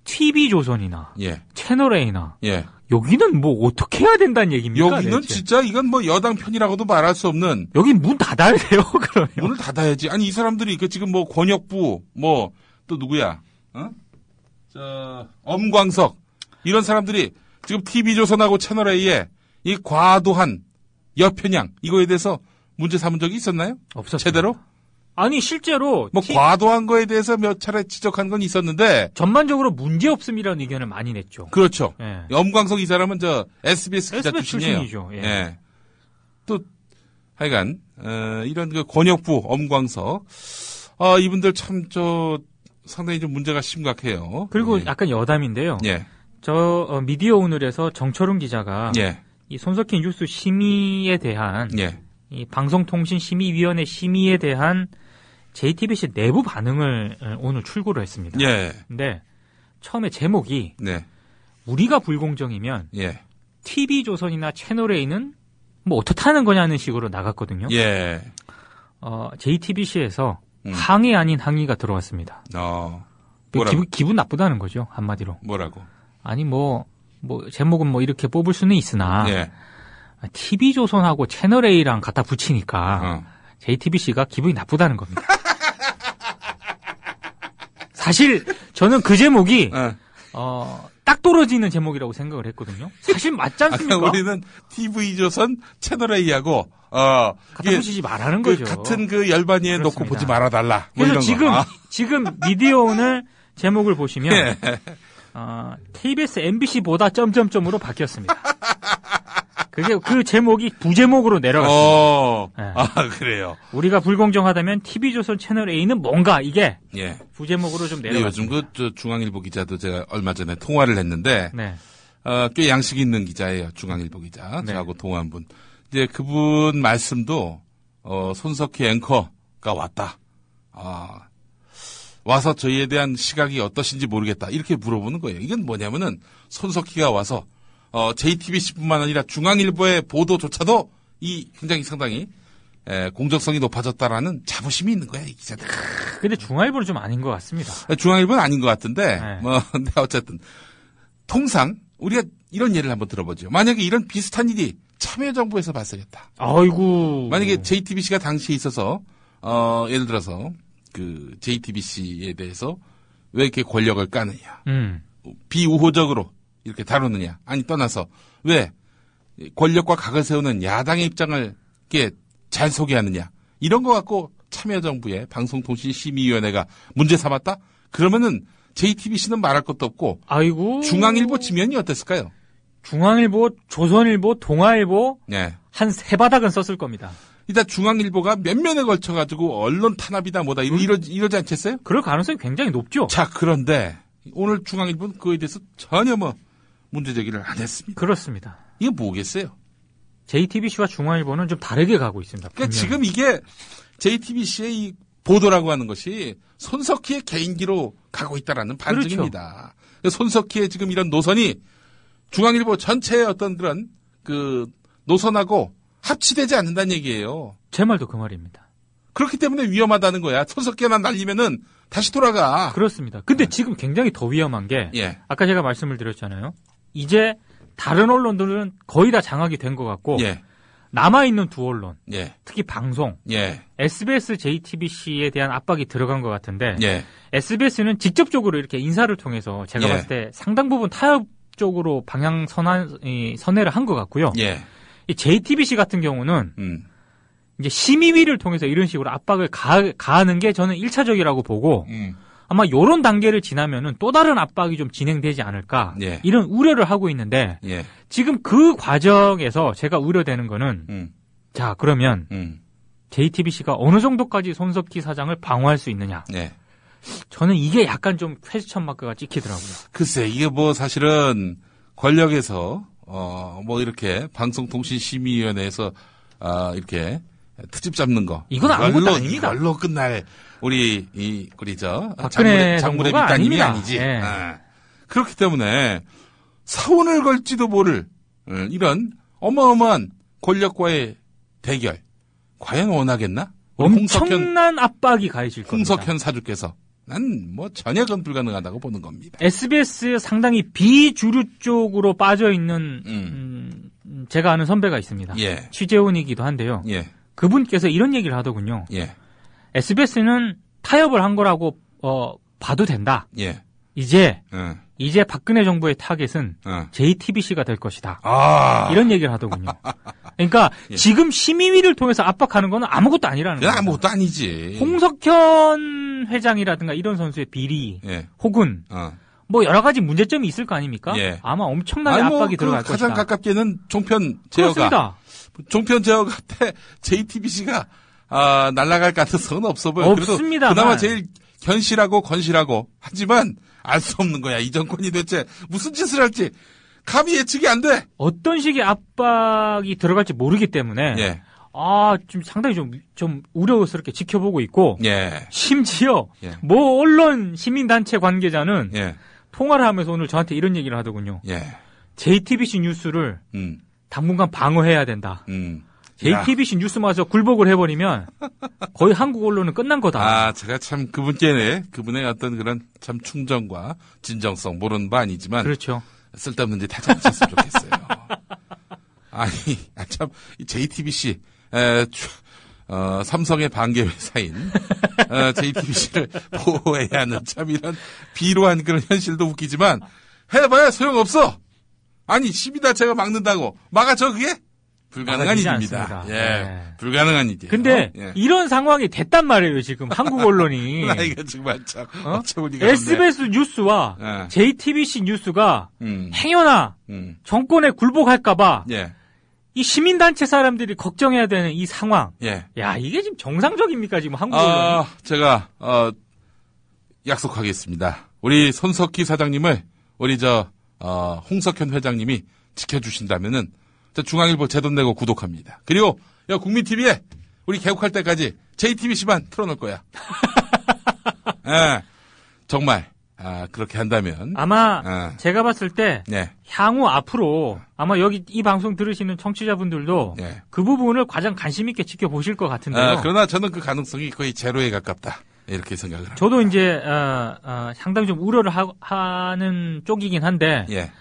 TV조선이나 채널A나 여기는 뭐 어떻게 해야 된다는 얘기입니까? 여기는 대체? 진짜 이건 뭐 여당 편이라고도 말할 수 없는. 여기 문 닫아야 돼요, 그러면. 문을 닫아야지. 아니 이 사람들이 지금 뭐 권혁부 또 누구야? 엄광석 이런 사람들이 지금 TV조선하고 채널A에 이 과도한 여편향 이거에 대해서 문제 삼은 적이 있었나요? 없었어요. 제대로? 아니 실제로 과도한 거에 대해서 몇 차례 지적한 건 있었는데 전반적으로 문제 없음이라는 의견을 많이 냈죠. 그렇죠. 엄광석 이 사람은 SBS 기자 출신이에요. 출신이죠. 또 하여간 이런 권혁부 엄광석 이분들 참 상당히 좀 문제가 심각해요. 그리고 약간 여담인데요. 미디어 오늘에서 정철훈 기자가 이 손석희 뉴스 심의에 대한 이 방송통신심의위원회 심의에 대한 JTBC 내부 반응을 오늘 출고를 했습니다. 근데 처음에 제목이 우리가 불공정이면 TV조선이나 채널A는 뭐 어떻다는 거냐는 식으로 나갔거든요. JTBC에서 항의 아닌 항의가 들어왔습니다. 기분 나쁘다는 거죠, 한마디로. 뭐라고? 아니 제목은 이렇게 뽑을 수는 있으나 TV조선하고 채널A랑 갖다 붙이니까 JTBC가 기분이 나쁘다는 겁니다. 사실 저는 그 제목이 딱 떨어지는 제목이라고 생각을 했거든요. 사실 맞지 않습니까? 우리는 TV조선 채널A하고 갖다 붙이지 말라는 거죠. 같은 열반위에 놓고 보지 말아달라. 그래서 지금 미디어 오늘 제목을 보시면 KBS MBC보다 점점점으로 바뀌었습니다. 그 제목이 부제목으로 내려갔습니다. 그래요. 우리가 불공정하다면 TV조선 채널A는 뭔가 이게 부제목으로 좀 내려갔습니다. 요즘 중앙일보 기자도 제가 얼마 전에 통화를 했는데 꽤 양식 있는 기자예요. 중앙일보 기자. 저하고 통화한 분. 이제 그분 말씀도 손석희 앵커가 왔다. 와서 저희에 대한 시각이 어떠신지 모르겠다. 이렇게 물어보는 거예요. 이건 뭐냐면은 손석희가 와서 JTBC뿐만 아니라 중앙일보의 보도조차도 굉장히 상당히 공정성이 높아졌다라는 자부심이 있는 거야, 이 기자들. 근데 중앙일보는 좀 아닌 것 같습니다. 중앙일보는 아닌 것 같은데, 근데 어쨌든 통상 우리가 이런 예를 한번 들어보죠. 만약에 이런 비슷한 일이 참여정부에서 발생했다. 아이고. 만약에 JTBC가 당시에 있어서 예를 들어서 JTBC에 대해서 왜 이렇게 권력을 까느냐, 비우호적으로 이렇게 다루느냐, 아니 떠나서 왜 권력과 각을 세우는 야당의 입장을 이렇게 잘 소개하느냐, 이런 거 갖고 참여정부의 방송통신심의위원회가 문제 삼았다? 그러면은 JTBC는 말할 것도 없고, 중앙일보 지면이 어땠을까요? 중앙일보, 조선일보, 동아일보 한 세 바닥은 썼을 겁니다. 일단 중앙일보가 몇 면에 걸쳐가지고 언론 탄압이다 뭐다 이러지 않겠어요? 그럴 가능성이 굉장히 높죠. 자, 그런데 오늘 중앙일보는 그거에 대해서 전혀 문제 제기를 안 했습니다. 그렇습니다. 이게 뭐겠어요? JTBC와 중앙일보는 좀 다르게 가고 있습니다. 그러니까 지금 이게 JTBC의 이 보도라고 하는 것이 손석희의 개인기로 가고 있다라는 반증입니다. 그렇죠. 손석희의 지금 이런 노선이 중앙일보 전체의 어떤 그런 노선하고 합치되지 않는다는 얘기예요. 제 말도 그 말입니다. 그렇기 때문에 위험하다는 거야. 손석희만 날리면은 다시 돌아가. 그렇습니다. 근데 지금 굉장히 더 위험한 게 아까 제가 말씀을 드렸잖아요. 이제 다른 언론들은 거의 다 장악이 된 것 같고 남아있는 두 언론, 예. 특히 방송, 예. SBS, JTBC에 대한 압박이 들어간 것 같은데 예. SBS는 직접적으로 이렇게 인사를 통해서 제가 봤을 때 상당 부분 타협 쪽으로 방향 선회를 한 것 같고요. 예. 이 JTBC 같은 경우는 이제 심의위를 통해서 이런 식으로 압박을 가하는 게 저는 1차적이라고 보고 아마 요런 단계를 지나면은 또 다른 압박이 좀 진행되지 않을까 예. 이런 우려를 하고 있는데 예. 지금 그 과정에서 제가 우려되는 거는 자 그러면 JTBC가 어느 정도까지 손석희 사장을 방어할 수 있느냐. 예. 저는 이게 약간 좀 퀘스천 마크가 찍히더라고요. 글쎄 이게 뭐 사실은 권력에서 뭐 이렇게 방송통신심의위원회에서 이렇게 트집 잡는 거 이건 아무것도 아닙니다. 이걸로 끝날 우리 박근혜 장문의 밑단임이 아니지. 네. 그렇기 때문에 사원을 걸지도 모를 이런 어마어마한 권력과의 대결 과연 원하겠나? 엄청난 압박이 가해질 겁니다. 홍석현 사주께서 난 뭐 전혀 그건 불가능하다고 보는 겁니다. SBS 상당히 비주류 쪽으로 빠져 있는 제가 아는 선배가 있습니다. 예. 취재원이기도 한데요. 예. 그분께서 이런 얘기를 하더군요. 예. SBS는 타협을 한 거라고 봐도 된다. 예. 이제 박근혜 정부의 타겟은 JTBC가 될 것이다. 이런 얘기를 하더군요. 그러니까 예. 지금 심의위를 통해서 압박하는 건 아무것도 아니라는 거예요. 아무것도 아니지. 홍석현 회장이라든가 이런 선수의 비리 예. 혹은 뭐 여러 가지 문제점이 있을 거 아닙니까? 예. 아마 엄청나게 압박이 들어갈 것이다. 가장 가깝게는 종편 제어가. 그렇습니다. 종편 제어가 때 JTBC가 날아갈 가능성은 없어 보여. 없습니다. 그래도 그나마 제일 견실하고 건실하고 하지만 알 수 없는 거야. 이 정권이 대체 무슨 짓을 할지 감히 예측이 안 돼. 어떤 식의 압박이 들어갈지 모르기 때문에 예. 좀 상당히 좀 우려스럽게 지켜보고 있고 예. 심지어 예. 뭐 언론 시민단체 관계자는 예. 통화를 하면서 오늘 저한테 이런 얘기를 하더군요. 예. JTBC 뉴스를 당분간 방어해야 된다. JTBC 야. 뉴스마저 굴복을 해버리면 거의 한국 언론은 끝난 거다. 제가 참 그분의 어떤 그런 참 충정과 진정성 모르는 바 아니지만. 그렇죠. 쓸데없는 짓 하지 않았으면 좋겠어요. 참, 이 JTBC, 삼성의 반개 회사인, JTBC를 보호해야 하는 참 이런 비로한 그런 현실도 웃기지만, 해봐야 소용없어! 아니, 시민단체가 막는다고. 막아줘, 그게? 불가능한 일입니다. 예. 네. 불가능한 일이에요. 근데 예. 이런 상황이 됐단 말이에요, 지금 한국 언론이. 나 이거 정말 참. SBS 뉴스와 예. JTBC 뉴스가 행여나 정권에 굴복할까봐 예. 이 시민단체 사람들이 걱정해야 되는 이 상황. 예. 야, 이게 지금 정상적입니까, 지금 한국 언론이? 제가, 약속하겠습니다. 우리 손석희 사장님을 우리 홍석현 회장님이 지켜주신다면은 중앙일보 제 돈 내고 구독합니다. 그리고 국민TV에 우리 개국할 때까지 JTBC만 틀어놓을 거야. 예, 정말 그렇게 한다면 아마 제가 봤을 때 네. 향후 앞으로 아마 여기 이 방송 들으시는 청취자분들도 네. 그 부분을 가장 관심 있게 지켜보실 것 같은데요. 그러나 저는 그 가능성이 거의 제로에 가깝다. 이렇게 생각을 합니다. 저도 이제 상당히 좀 우려를 하는 쪽이긴 한데 예.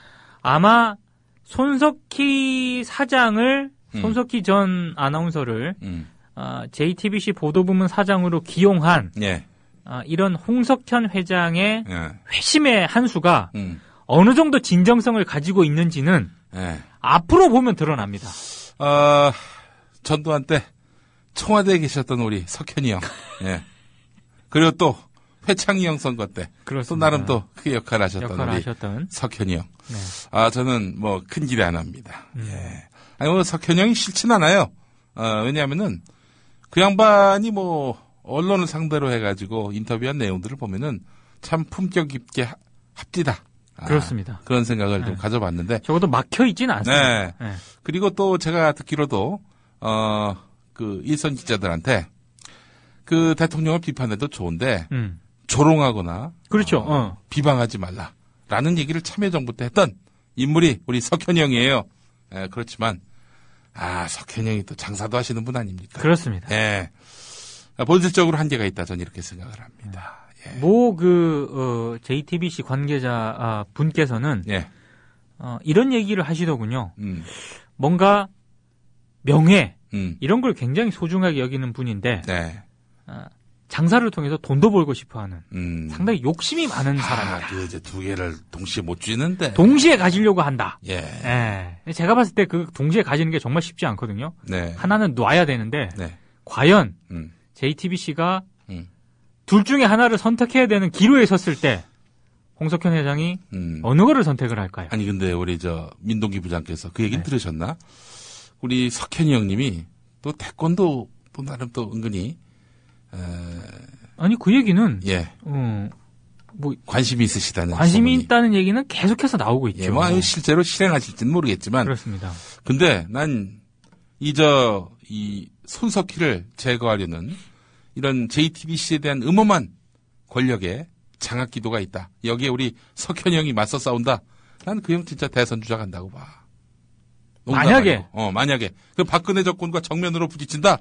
아마 손석희 사장을 손석희 전 아나운서를 JTBC 보도부문 사장으로 기용한 예. 이런 홍석현 회장의 예. 회심의 한 수가 어느 정도 진정성을 가지고 있는지는 앞으로 보면 드러납니다. 전두환 때 청와대에 계셨던 우리 석현이 형. 예. 그리고 또 회창이 형 선거 때. 또 나름 또 크게 역할을 하셨던 우리 석현이 형. 네. 저는 뭐 큰 기대 안 합니다. 예. 아니, 석현이 형이 싫진 않아요. 왜냐하면은 그 양반이 뭐 언론을 상대로 해가지고 인터뷰한 내용들을 보면은 참 품격 있게 합디다. 그렇습니다. 그런 생각을 좀 가져봤는데. 적어도 막혀 있지는 않습니다. 네. 네. 그리고 또 제가 듣기로도 그 일선 기자들한테 그 대통령을 비판해도 좋은데 조롱하거나 그렇죠. 비방하지 말라라는 얘기를 참여정부 때 했던 인물이 우리 석현이 형이에요. 예, 그렇지만 석현이 형이 또 장사도 하시는 분 아닙니까? 그렇습니다. 예. 본질적으로 한계가 있다. 저는 이렇게 생각을 합니다. 예. JTBC 관계자 분께서는 예. 이런 얘기를 하시더군요. 뭔가 명예 이런 걸 굉장히 소중하게 여기는 분인데 네. 장사를 통해서 돈도 벌고 싶어하는 상당히 욕심이 많은 사람이에요. 이제 두 개를 동시에 못 쥐는데 동시에 가지려고 한다. 예. 제가 봤을 때 그 동시에 가지는 게 정말 쉽지 않거든요. 네. 하나는 놔야 되는데 네. 과연 JTBC가 둘 중에 하나를 선택해야 되는 기로에 섰을 때 홍석현 회장이 어느 거를 선택을 할까요? 아니 근데 우리 민동기 부장께서 그 얘기는 들으셨나? 우리 석현이 형님이 또 태권도 또 나름 또 은근히 아니 그 얘기는 뭐 관심이 있으시다는 관심이 소문이. 있다는 얘기는 계속해서 나오고 있죠. 예, 뭐 실제로 실행하실지는 모르겠지만 그렇습니다. 근데 난 이 손석희를 제거하려는 이런 JTBC에 대한 음험한 권력의 장악 기도가 있다. 여기에 우리 석현이 형이 맞서 싸운다. 난 그 형 진짜 대선 주자간다고 봐. 만약에 그 박근혜 정권과 정면으로 부딪힌다.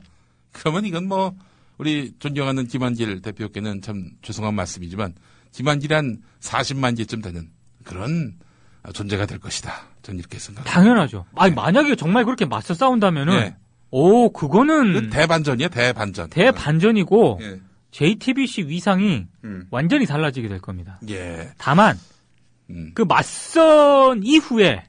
그러면 이건 뭐 우리 존경하는 김한길 대표께는 참 죄송한 말씀이지만 김한길한 40만 지쯤 되는 그런 존재가 될 것이다. 전 이렇게 생각합니다. 당연하죠. 아니 만약에 정말 그렇게 맞서 싸운다면은 그거는 대반전이야, 대반전. 대반전이고 JTBC 위상이 완전히 달라지게 될 겁니다. 예. 다만 그 맞선 이후에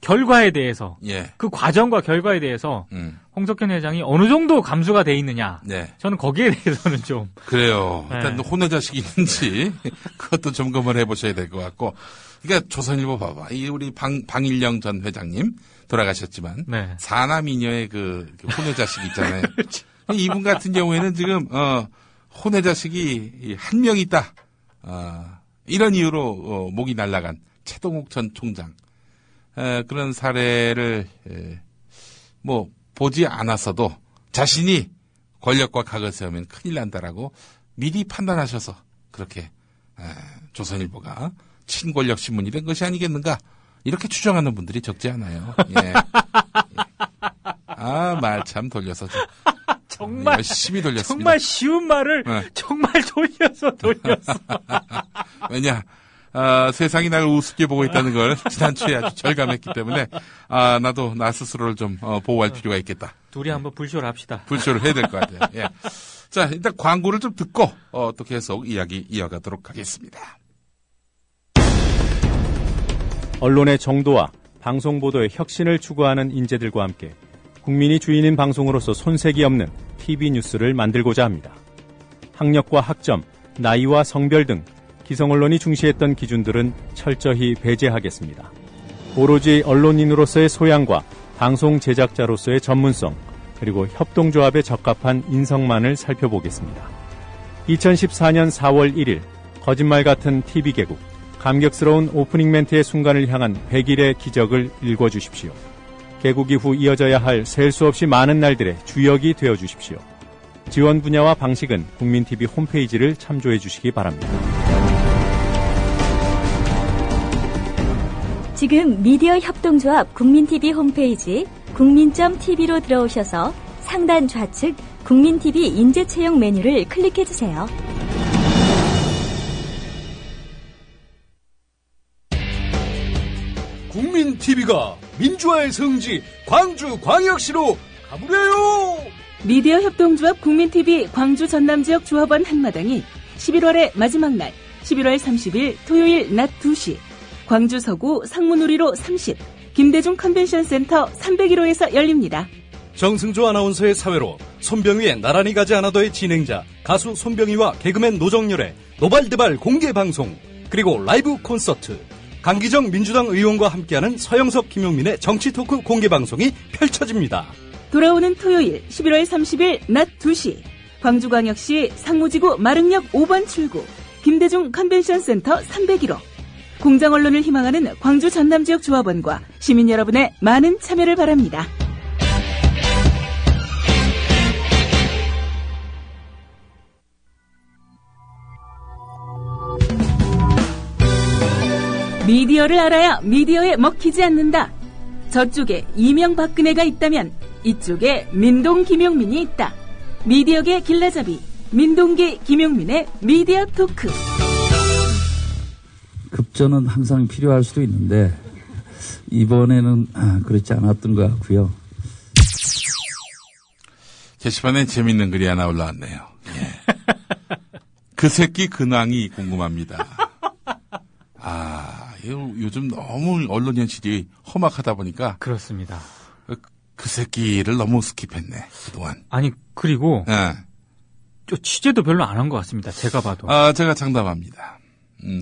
결과에 대해서 그 과정과 결과에 대해서 홍석현 회장이 어느 정도 감수가 돼 있느냐. 저는 거기에 대해서는 좀 그래요. 일단 혼외자식이 있는지 그것도 점검을 해보셔야 될 것 같고. 그러니까 조선일보 봐봐. 이 우리 방일영 전 회장님 돌아가셨지만 사남이녀의 그 혼외자식 있잖아요. 이분 같은 경우에는 지금 혼외자식이 한 명 있다. 이런 이유로 목이 날아간 최동욱 전 총장. 그런 사례를 뭐 보지 않았어도 자신이 권력과 각을 세우면 큰일 난다라고 미리 판단하셔서 그렇게 조선일보가 친권력 신문이 된 것이 아니겠는가 이렇게 추정하는 분들이 적지 않아요. 예. 말 참 돌려서 정말 열심히 돌렸습니다. 정말 쉬운 말을 정말 돌려서 왜냐? 세상이 날 우습게 보고 있다는 걸 지난주에 아주 절감했기 때문에 나도 나 스스로를 좀 보호할 필요가 있겠다. 둘이 한번 불쇼를 합시다. 불쇼를 해야 될 것 같아요. 예. 자, 일단 광고를 좀 듣고 또 계속 이야기 이어가도록 하겠습니다. 언론의 정도와 방송 보도의 혁신을 추구하는 인재들과 함께 국민이 주인인 방송으로서 손색이 없는 TV 뉴스를 만들고자 합니다. 학력과 학점, 나이와 성별 등 기성언론이 중시했던 기준들은 철저히 배제하겠습니다. 오로지 언론인으로서의 소양과 방송 제작자로서의 전문성, 그리고 협동조합에 적합한 인성만을 살펴보겠습니다. 2014년 4월 1일 거짓말 같은 TV 개국, 감격스러운 오프닝 멘트의 순간을 향한 100일의 기적을 읽어주십시오. 개국 이후 이어져야 할 셀 수 없이 많은 날들의 주역이 되어주십시오. 지원 분야와 방식은 국민TV 홈페이지를 참조해 주시기 바랍니다. 지금 미디어 협동조합 국민TV 홈페이지 국민.tv로 들어오셔서 상단 좌측 국민TV 인재채용 메뉴를 클릭해주세요. 국민TV가 민주화의 성지 광주광역시로 가보래요. 미디어 협동조합 국민TV 광주 전남지역 조합원 한마당이 11월의 마지막 날 11월 30일 토요일 낮 2시 광주 서구 상무누리로 30 김대중 컨벤션센터 301호에서 열립니다. 정승조 아나운서의 사회로 손병희의 나란히 가지 않아도의 진행자 가수 손병희와 개그맨 노정열의 노발대발 공개방송, 그리고 라이브 콘서트, 강기정 민주당 의원과 함께하는 서영석 김용민의 정치토크 공개방송이 펼쳐집니다. 돌아오는 토요일 11월 30일 낮 2시 광주광역시 상무지구 마릉역 5번 출구 김대중 컨벤션센터 301호. 공장언론을 희망하는 광주 전남지역 조합원과 시민 여러분의 많은 참여를 바랍니다. 미디어를 알아야 미디어에 먹히지 않는다. 저쪽에 이명박근혜가 있다면 이쪽에 민동 김용민이 있다. 미디어계 길라잡이 민동기 김용민의 미디어 토크. 급전은 항상 필요할 수도 있는데 이번에는 그렇지 않았던 것 같고요. 게시판에 재밌는 글이 하나 올라왔네요. 예. 그 새끼 근황이 궁금합니다. 요즘 너무 언론 현실이 험악하다 보니까. 그렇습니다. 그 새끼를 너무 스킵했네, 그동안. 아니, 그리고. 취재도 별로 안 한 것 같습니다. 제가 봐도. 제가 장담합니다.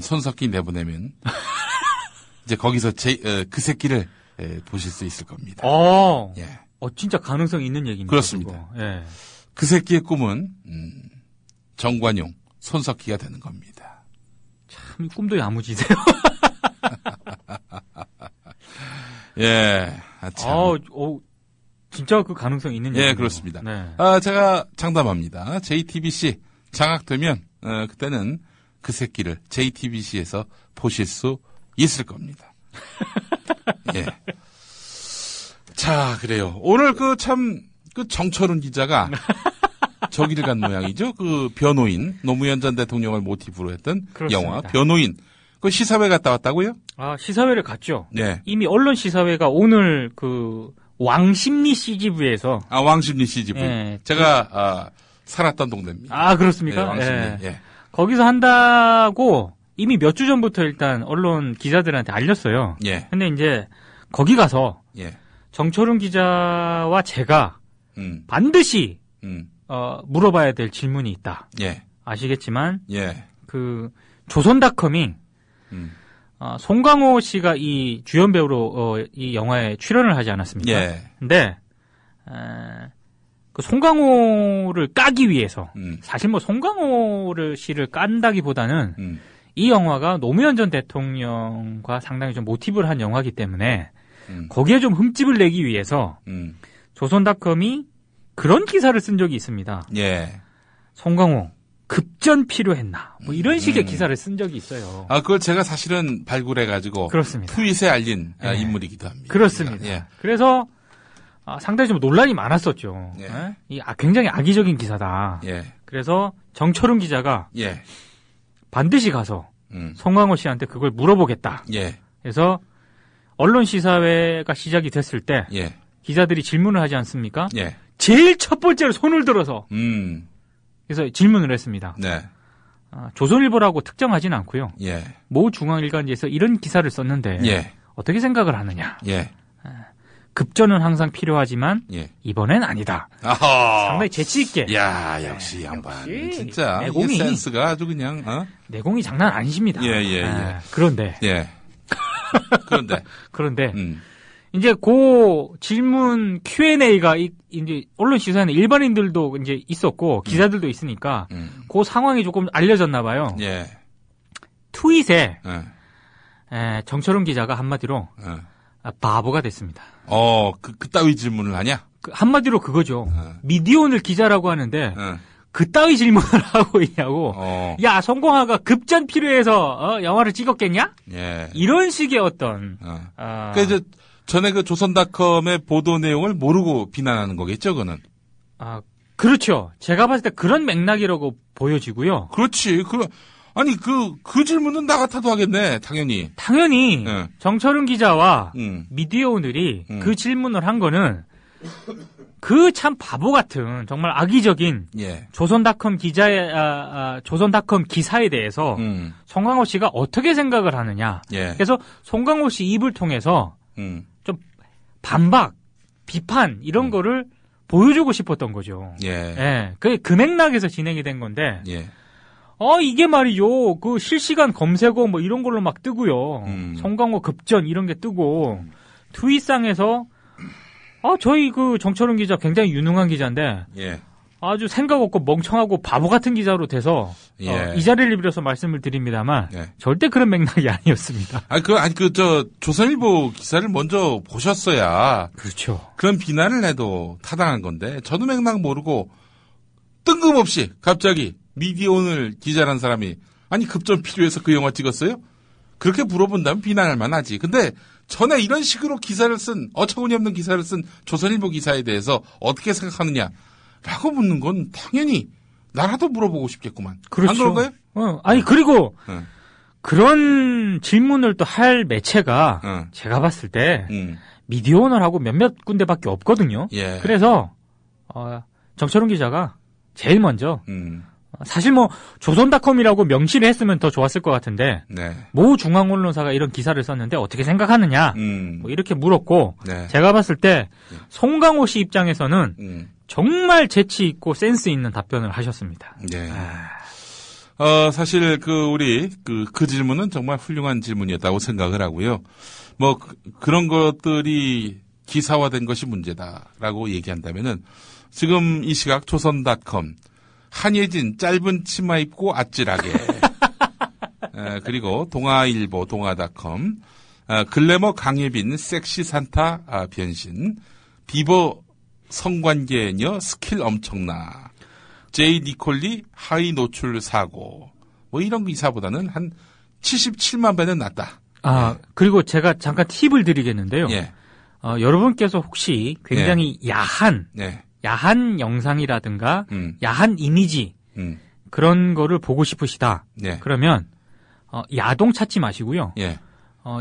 손석희 내보내면. 이제 거기서 그 새끼를 보실 수 있을 겁니다. 예. 진짜 가능성이 있는 얘기입니다. 그렇습니다. 예. 그 새끼의 꿈은, 정관용, 손석희가 되는 겁니다. 참, 꿈도 야무지세요. 예. 진짜 그 가능성이 있는 얘기예요. 예, 그렇습니다. 네. 제가 장담합니다. JTBC 장악되면, 그때는 그 새끼를 JTBC에서 보실 수 있을 겁니다. 예. 자, 그래요. 오늘 정철훈 기자가 저기를 간 모양이죠. 그 변호인, 노무현 전 대통령을 모티브로 했던 그렇습니다. 영화 변호인. 그 시사회 갔다 왔다고요? 시사회를 갔죠. 네. 이미 언론 시사회가 오늘 왕십리 CGV에서. 왕십리 CGV. 예. 제가, 살았던 동네입니다. 그렇습니까? 네, 왕십리. 예. 예. 거기서 한다고 이미 몇 주 전부터 일단 언론 기자들한테 알렸어요. 예. 근데 이제 거기 가서. 예. 정철훈 기자와 제가. 반드시. 물어봐야 될 질문이 있다. 예. 아시겠지만. 예. 조선닷컴이. 송강호 씨가 이 주연 배우로 이 영화에 출연을 하지 않았습니까? 예. 근데 그 송강호를 까기 위해서 사실 송강호를 씨를 깐다기보다는 이 영화가 노무현 전 대통령과 상당히 좀 모티브를 한 영화이기 때문에 거기에 좀 흠집을 내기 위해서 조선닷컴이 그런 기사를 쓴 적이 있습니다. 예. 송강호 급전 필요했나? 이런 식의 기사를 쓴 적이 있어요. 그걸 제가 사실은 발굴해가지고. 그렇습니다. 트윗에 알린 인물이기도 합니다. 그렇습니다. 예. 그래서 상당히 좀 논란이 많았었죠. 예. 굉장히 악의적인 기사다. 예. 그래서 정철훈 기자가 예. 반드시 가서 송강호 씨한테 그걸 물어보겠다. 예. 그래서 언론 시사회가 시작이 됐을 때 예. 기자들이 질문을 하지 않습니까? 예. 제일 첫 번째로 손을 들어서 그래서 질문을 했습니다. 네. 조선일보라고 특정하진 않고요. 예. 모 중앙일간지에서 이런 기사를 썼는데 예. 어떻게 생각을 하느냐. 예. 급전은 항상 필요하지만 예. 이번엔 아니다. 아하. 상당히 재치 있게. 야, 역시 양반. 역시 진짜 내공이 센스가 아주 그냥 내공이 장난 아니십니다. 예. 그런데 그런데 이제 그 질문 Q&A가 이제 언론 시사에는 일반인들도 이제 있었고 기자들도 있으니까 그 상황이 조금 알려졌나 봐요. 예. 트윗에 정철훈 기자가 한마디로 바보가 됐습니다. 그따위 질문을 하냐? 한마디로 그거죠. 미디어오늘 기자라고 하는데 그따위 질문을 하고 있냐고. 야, 송강호가 급전 필요해서 영화를 찍었겠냐? 예. 이런 식의 어떤. 그러니까 이제 전에 그 조선닷컴의 보도 내용을 모르고 비난하는 거겠죠, 그거는. 그렇죠. 제가 봤을 때 그런 맥락이라고 보여지고요. 그렇지. 아니, 그 질문은 나 같아도 하겠네, 당연히. 당연히, 정철훈 기자와 미디어오늘이 그 질문을 한 거는 그 참 바보 같은 정말 악의적인 조선닷컴 조선닷컴 기사에 대해서 송강호 씨가 어떻게 생각을 하느냐. 그래서 송강호 씨 입을 통해서 좀 반박, 비판 이런 거를 보여주고 싶었던 거죠. 그 맥락에서 진행이 된 건데. 이게 말이죠. 그 실시간 검색어 뭐 이런 걸로 막 뜨고요. 송강호 급전 이런 게 뜨고 트윗상에서 저희 그 정철훈 기자 굉장히 유능한 기자인데 아주 생각 없고 멍청하고 바보 같은 기자로 돼서 이 자리를 빌어서 말씀을 드립니다만 절대 그런 맥락이 아니었습니다. 조선일보 기사를 먼저 보셨어야 그렇죠. 그런 비난을 해도 타당한 건데 저도 맥락 모르고 뜬금없이 갑자기 미디어오늘 기자란 사람이 아니 급전 필요해서 그 영화 찍었어요? 그렇게 물어본다면 비난할 만하지. 근데 전에 이런 식으로 기사를 쓴 어처구니 없는 기사를 쓴 조선일보 기사에 대해서 어떻게 생각하느냐라고 묻는 건 당연히 나라도 물어보고 싶겠구만. 그렇죠. 안 그럴까요? 아니 그리고 그런 질문을 또 할 매체가 제가 봤을 때 미디어오늘하고 몇몇 군데밖에 없거든요. 그래서 정철훈 기자가 제일 먼저 사실 뭐 조선닷컴이라고 명시를 했으면 더 좋았을 것 같은데 네. 모 중앙 언론사가 이런 기사를 썼는데 어떻게 생각하느냐 뭐 이렇게 물었고 네. 제가 봤을 때 송강호 씨 입장에서는 정말 재치 있고 센스 있는 답변을 하셨습니다. 네. 사실 우리 그 질문은 정말 훌륭한 질문이었다고 생각을 하고요. 뭐 그런 것들이 기사화된 것이 문제다라고 얘기한다면은 지금 이 시각 조선닷컴 한예진 짧은 치마 입고 아찔하게 그리고 동아일보 동아닷컴 글래머 강예빈 섹시 산타 변신 비버 성관계녀 스킬 엄청나 제이 니콜리 하이 노출 사고 뭐 이런 기사보다는 한 77만 배는 낫다. 그리고 제가 잠깐 팁을 드리겠는데요. 예. 여러분께서 혹시 굉장히 야한 영상이라든가 야한 이미지 그런 거를 보고 싶으시다. 그러면 야동 찾지 마시고요.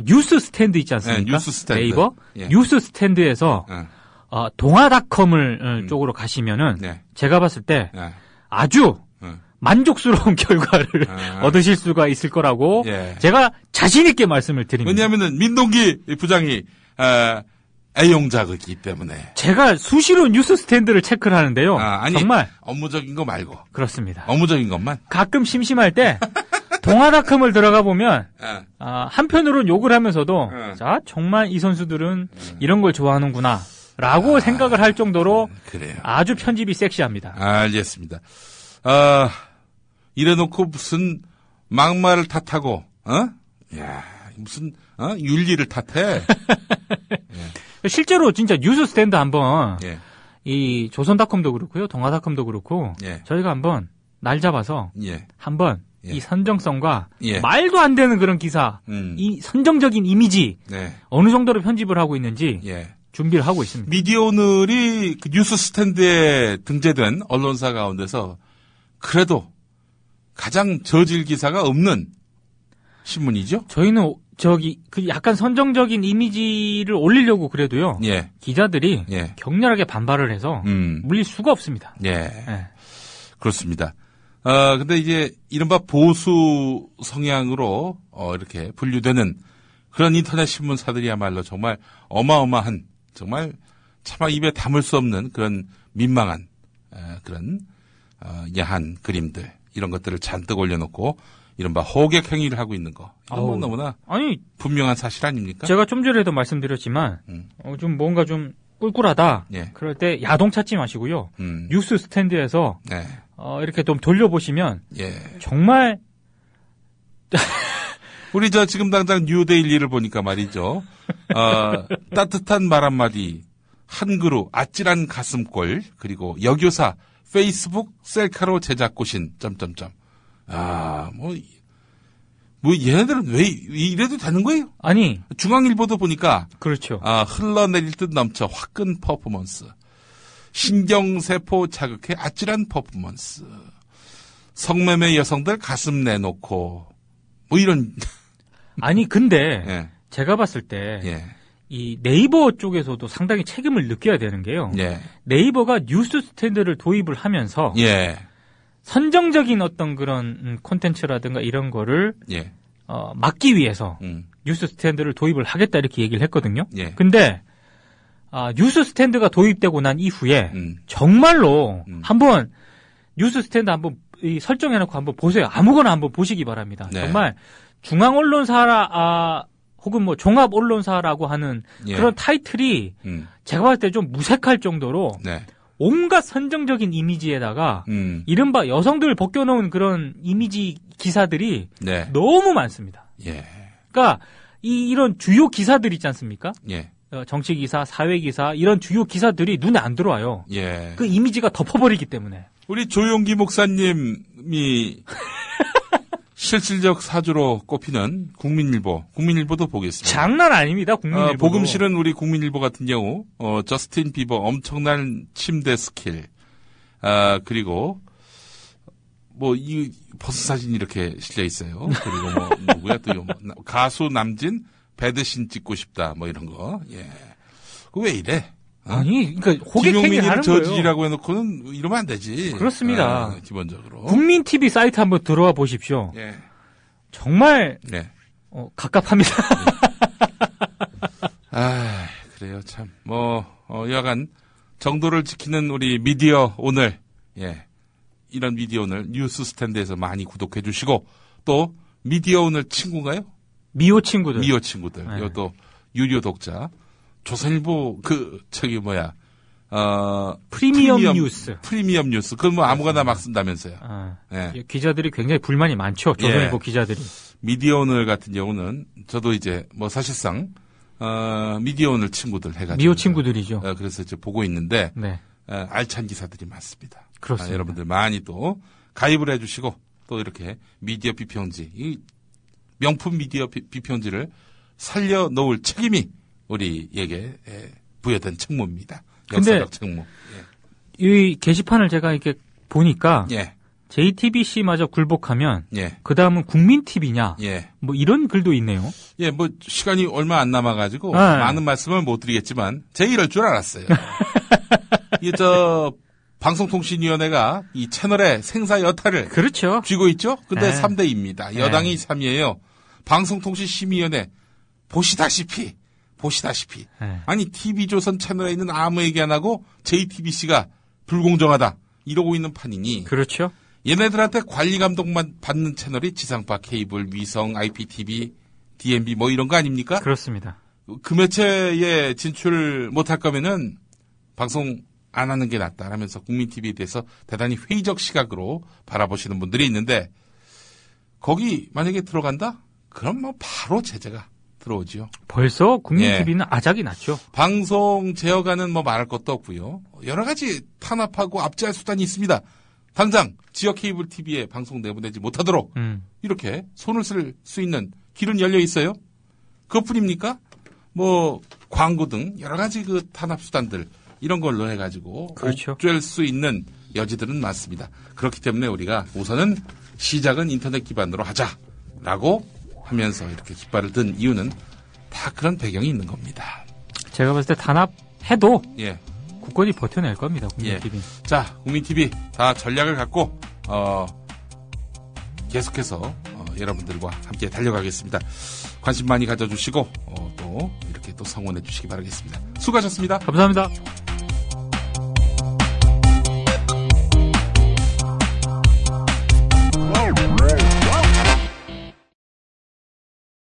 뉴스 스탠드 있지 않습니까? 뉴스 스탠드. 네이버 뉴스 스탠드에서 동아닷컴을 쪽으로 가시면은 제가 봤을 때 아주 만족스러운 결과를 얻으실 수가 있을 거라고 제가 자신 있게 말씀을 드립니다. 왜냐하면은 민동기 부장이 애용자극이기 때문에 제가 수시로 뉴스 스탠드를 체크를 하는데요. 아니, 정말 업무적인 거 말고 그렇습니다. 업무적인 것만 가끔 심심할 때 동아닷컴을 들어가 보면 한편으로는 욕을 하면서도 자 정말 이 선수들은 이런 걸 좋아하는구나 라고 생각을 할 정도로 그래요. 아주 편집이 섹시합니다. 알겠습니다. 이래놓고 무슨 막말을 탓하고 야 무슨 윤리를 탓해. 실제로 진짜 뉴스 스탠드 한번 이 조선닷컴도 그렇고요, 동아닷컴도 그렇고 저희가 한번 날 잡아서 한번 이 선정성과 말도 안 되는 그런 기사, 이 선정적인 이미지 어느 정도로 편집을 하고 있는지 준비를 하고 있습니다. 미디어오늘이 그 뉴스 스탠드에 등재된 언론사 가운데서 그래도 가장 저질 기사가 없는 신문이죠? 저희는 그 약간 선정적인 이미지를 올리려고 그래도요. 기자들이 격렬하게 반발을 해서 물릴 수가 없습니다. 그렇습니다. 근데 이제 이른바 보수 성향으로 이렇게 분류되는 그런 인터넷 신문사들이야말로 정말 어마어마한 정말 차마 입에 담을 수 없는 그런 민망한 그런 야한 그림들 이런 것들을 잔뜩 올려놓고 이른바 호객 행위를 하고 있는 거. 이건 너무나 분명한 사실 아닙니까? 제가 좀 전에도 말씀드렸지만 좀 뭔가 좀 꿀꿀하다. 그럴 때 야동 찾지 마시고요. 뉴스 스탠드에서 이렇게 좀 돌려보시면 정말 우리 지금 당장 뉴데일리를 보니까 말이죠. 따뜻한 말 한마디, 한 그루, 아찔한 가슴골, 그리고 여교사, 페이스북 셀카로 제작고신, 점점점. 뭐 얘네들은 왜 이래도 되는 거예요? 아니. 중앙일보도 보니까. 그렇죠. 흘러내릴 듯 넘쳐 화끈 퍼포먼스. 신경세포 자극해 아찔한 퍼포먼스. 성매매 여성들 가슴 내놓고. 뭐 이런. 아니, 근데. 제가 봤을 때. 이 네이버 쪽에서도 상당히 책임을 느껴야 되는 게요. 네이버가 뉴스 스탠드를 도입을 하면서. 선정적인 어떤 그런 콘텐츠라든가 이런 거를 막기 위해서 뉴스 스탠드를 도입을 하겠다 이렇게 얘기를 했거든요. 근데 뉴스 스탠드가 도입되고 난 이후에 정말로 한번 뉴스 스탠드 한번 설정해놓고 한번 보세요. 아무거나 한번 보시기 바랍니다. 정말 중앙 언론사 혹은 뭐 종합 언론사라고 하는 그런 타이틀이 제가 봤을 때 좀 무색할 정도로. 온갖 선정적인 이미지에다가 이른바 여성들 벗겨놓은 그런 이미지 기사들이 너무 많습니다. 그러니까 이런 주요 기사들 있지 않습니까? 정치 기사, 사회 기사 이런 주요 기사들이 눈에 안 들어와요. 그 이미지가 덮어버리기 때문에. 우리 조용기 목사님이 실질적 사주로 꼽히는 국민일보도 보겠습니다. 장난 아닙니다, 국민일보. 보금실은 우리 국민일보 같은 경우, 저스틴 비버 엄청난 침대 스킬, 그리고, 이 버스 사진 이렇게 실려 있어요. 그리고 누구야 또, 가수 남진, 배드신 찍고 싶다, 이런 거, 왜 이래? 아니, 그러니까 호객행위를 하는 거예요. 저지라고 해놓고는 이러면 안 되지. 그렇습니다. 기본적으로. 국민 TV 사이트 한번 들어와 보십시오. 예. 정말 네. 갑갑합니다. 아, 그래요 참. 여하간 정도를 지키는 우리 미디어 오늘, 예, 이런 미디어 오늘 뉴스 스탠드에서 많이 구독해 주시고 또 미디어 오늘 친구인가요? 미호 친구들. 네. 이것도 유료 독자. 조선일보 프리미엄 뉴스. 그건 뭐 아무거나 막 쓴다면서요. 예. 기자들이 굉장히 불만이 많죠. 조선일보 예. 기자들이. 미디어 오늘 같은 경우는 저도 이제 사실상 미디어 오늘 친구들 해가지고 미호 친구들이죠. 그래서 이제 보고 있는데 네. 알찬 기사들이 많습니다. 그렇습니다. 여러분들 많이 또 가입을 해주시고 또 이렇게 미디어 비평지, 이 명품 미디어 비평지를 살려놓을 책임이 우리에게 부여된 책무입니다. 역사적 책무. 예. 이 게시판을 제가 이렇게 보니까 예. JTBC마저 굴복하면 예. 그 다음은 국민TV냐 예. 이런 글도 있네요. 예, 시간이 얼마 안 남아가지고 많은 말씀을 못 드리겠지만 제가 이럴 줄 알았어요. 이게 방송통신위원회가 이 채널의 생사 여타를 그렇죠. 쥐고 있죠. 근데 네. 3대입니다. 여당이 3위예요. 방송통신심의위원회 보시다시피 네. 아니 TV조선 채널에 있는 아무 얘기 안 하고 JTBC가 불공정하다 이러고 있는 판이니 그렇죠. 얘네들한테 관리 감독만 받는 채널이 지상파, 케이블, 위성, IPTV, DMB 이런 거 아닙니까? 그렇습니다. 그 매체에 진출 못할 거면은 방송 안 하는 게 낫다라면서 국민TV에 대해서 대단히 회의적 시각으로 바라보시는 분들이 있는데 거기 만약에 들어간다? 그럼 바로 제재가 들어오죠. 벌써 국민TV는 아작이 났죠. 방송 제어가는 말할 것도 없고요. 여러 가지 탄압하고 압제할 수단이 있습니다. 당장 지역 케이블 TV에 방송 내보내지 못하도록 이렇게 손을 쓸 수 있는 길은 열려 있어요. 그것뿐입니까? 광고 등 여러 가지 그 탄압 수단들 이런 걸로 해가지고 그렇죠. 옥죄할 수 있는 여지들은 많습니다. 그렇기 때문에 우리가 우선은 시작은 인터넷 기반으로 하자라고 하면서 이렇게 깃발을 든 이유는 다 그런 배경이 있는 겁니다. 제가 봤을 때 탄압해도 예. 국권이 버텨낼 겁니다. 국민TV. 예. 자, 국민TV 다 전략을 갖고 계속해서 여러분들과 함께 달려가겠습니다. 관심 많이 가져주시고 또 이렇게 또 성원해 주시기 바라겠습니다. 수고하셨습니다. 감사합니다.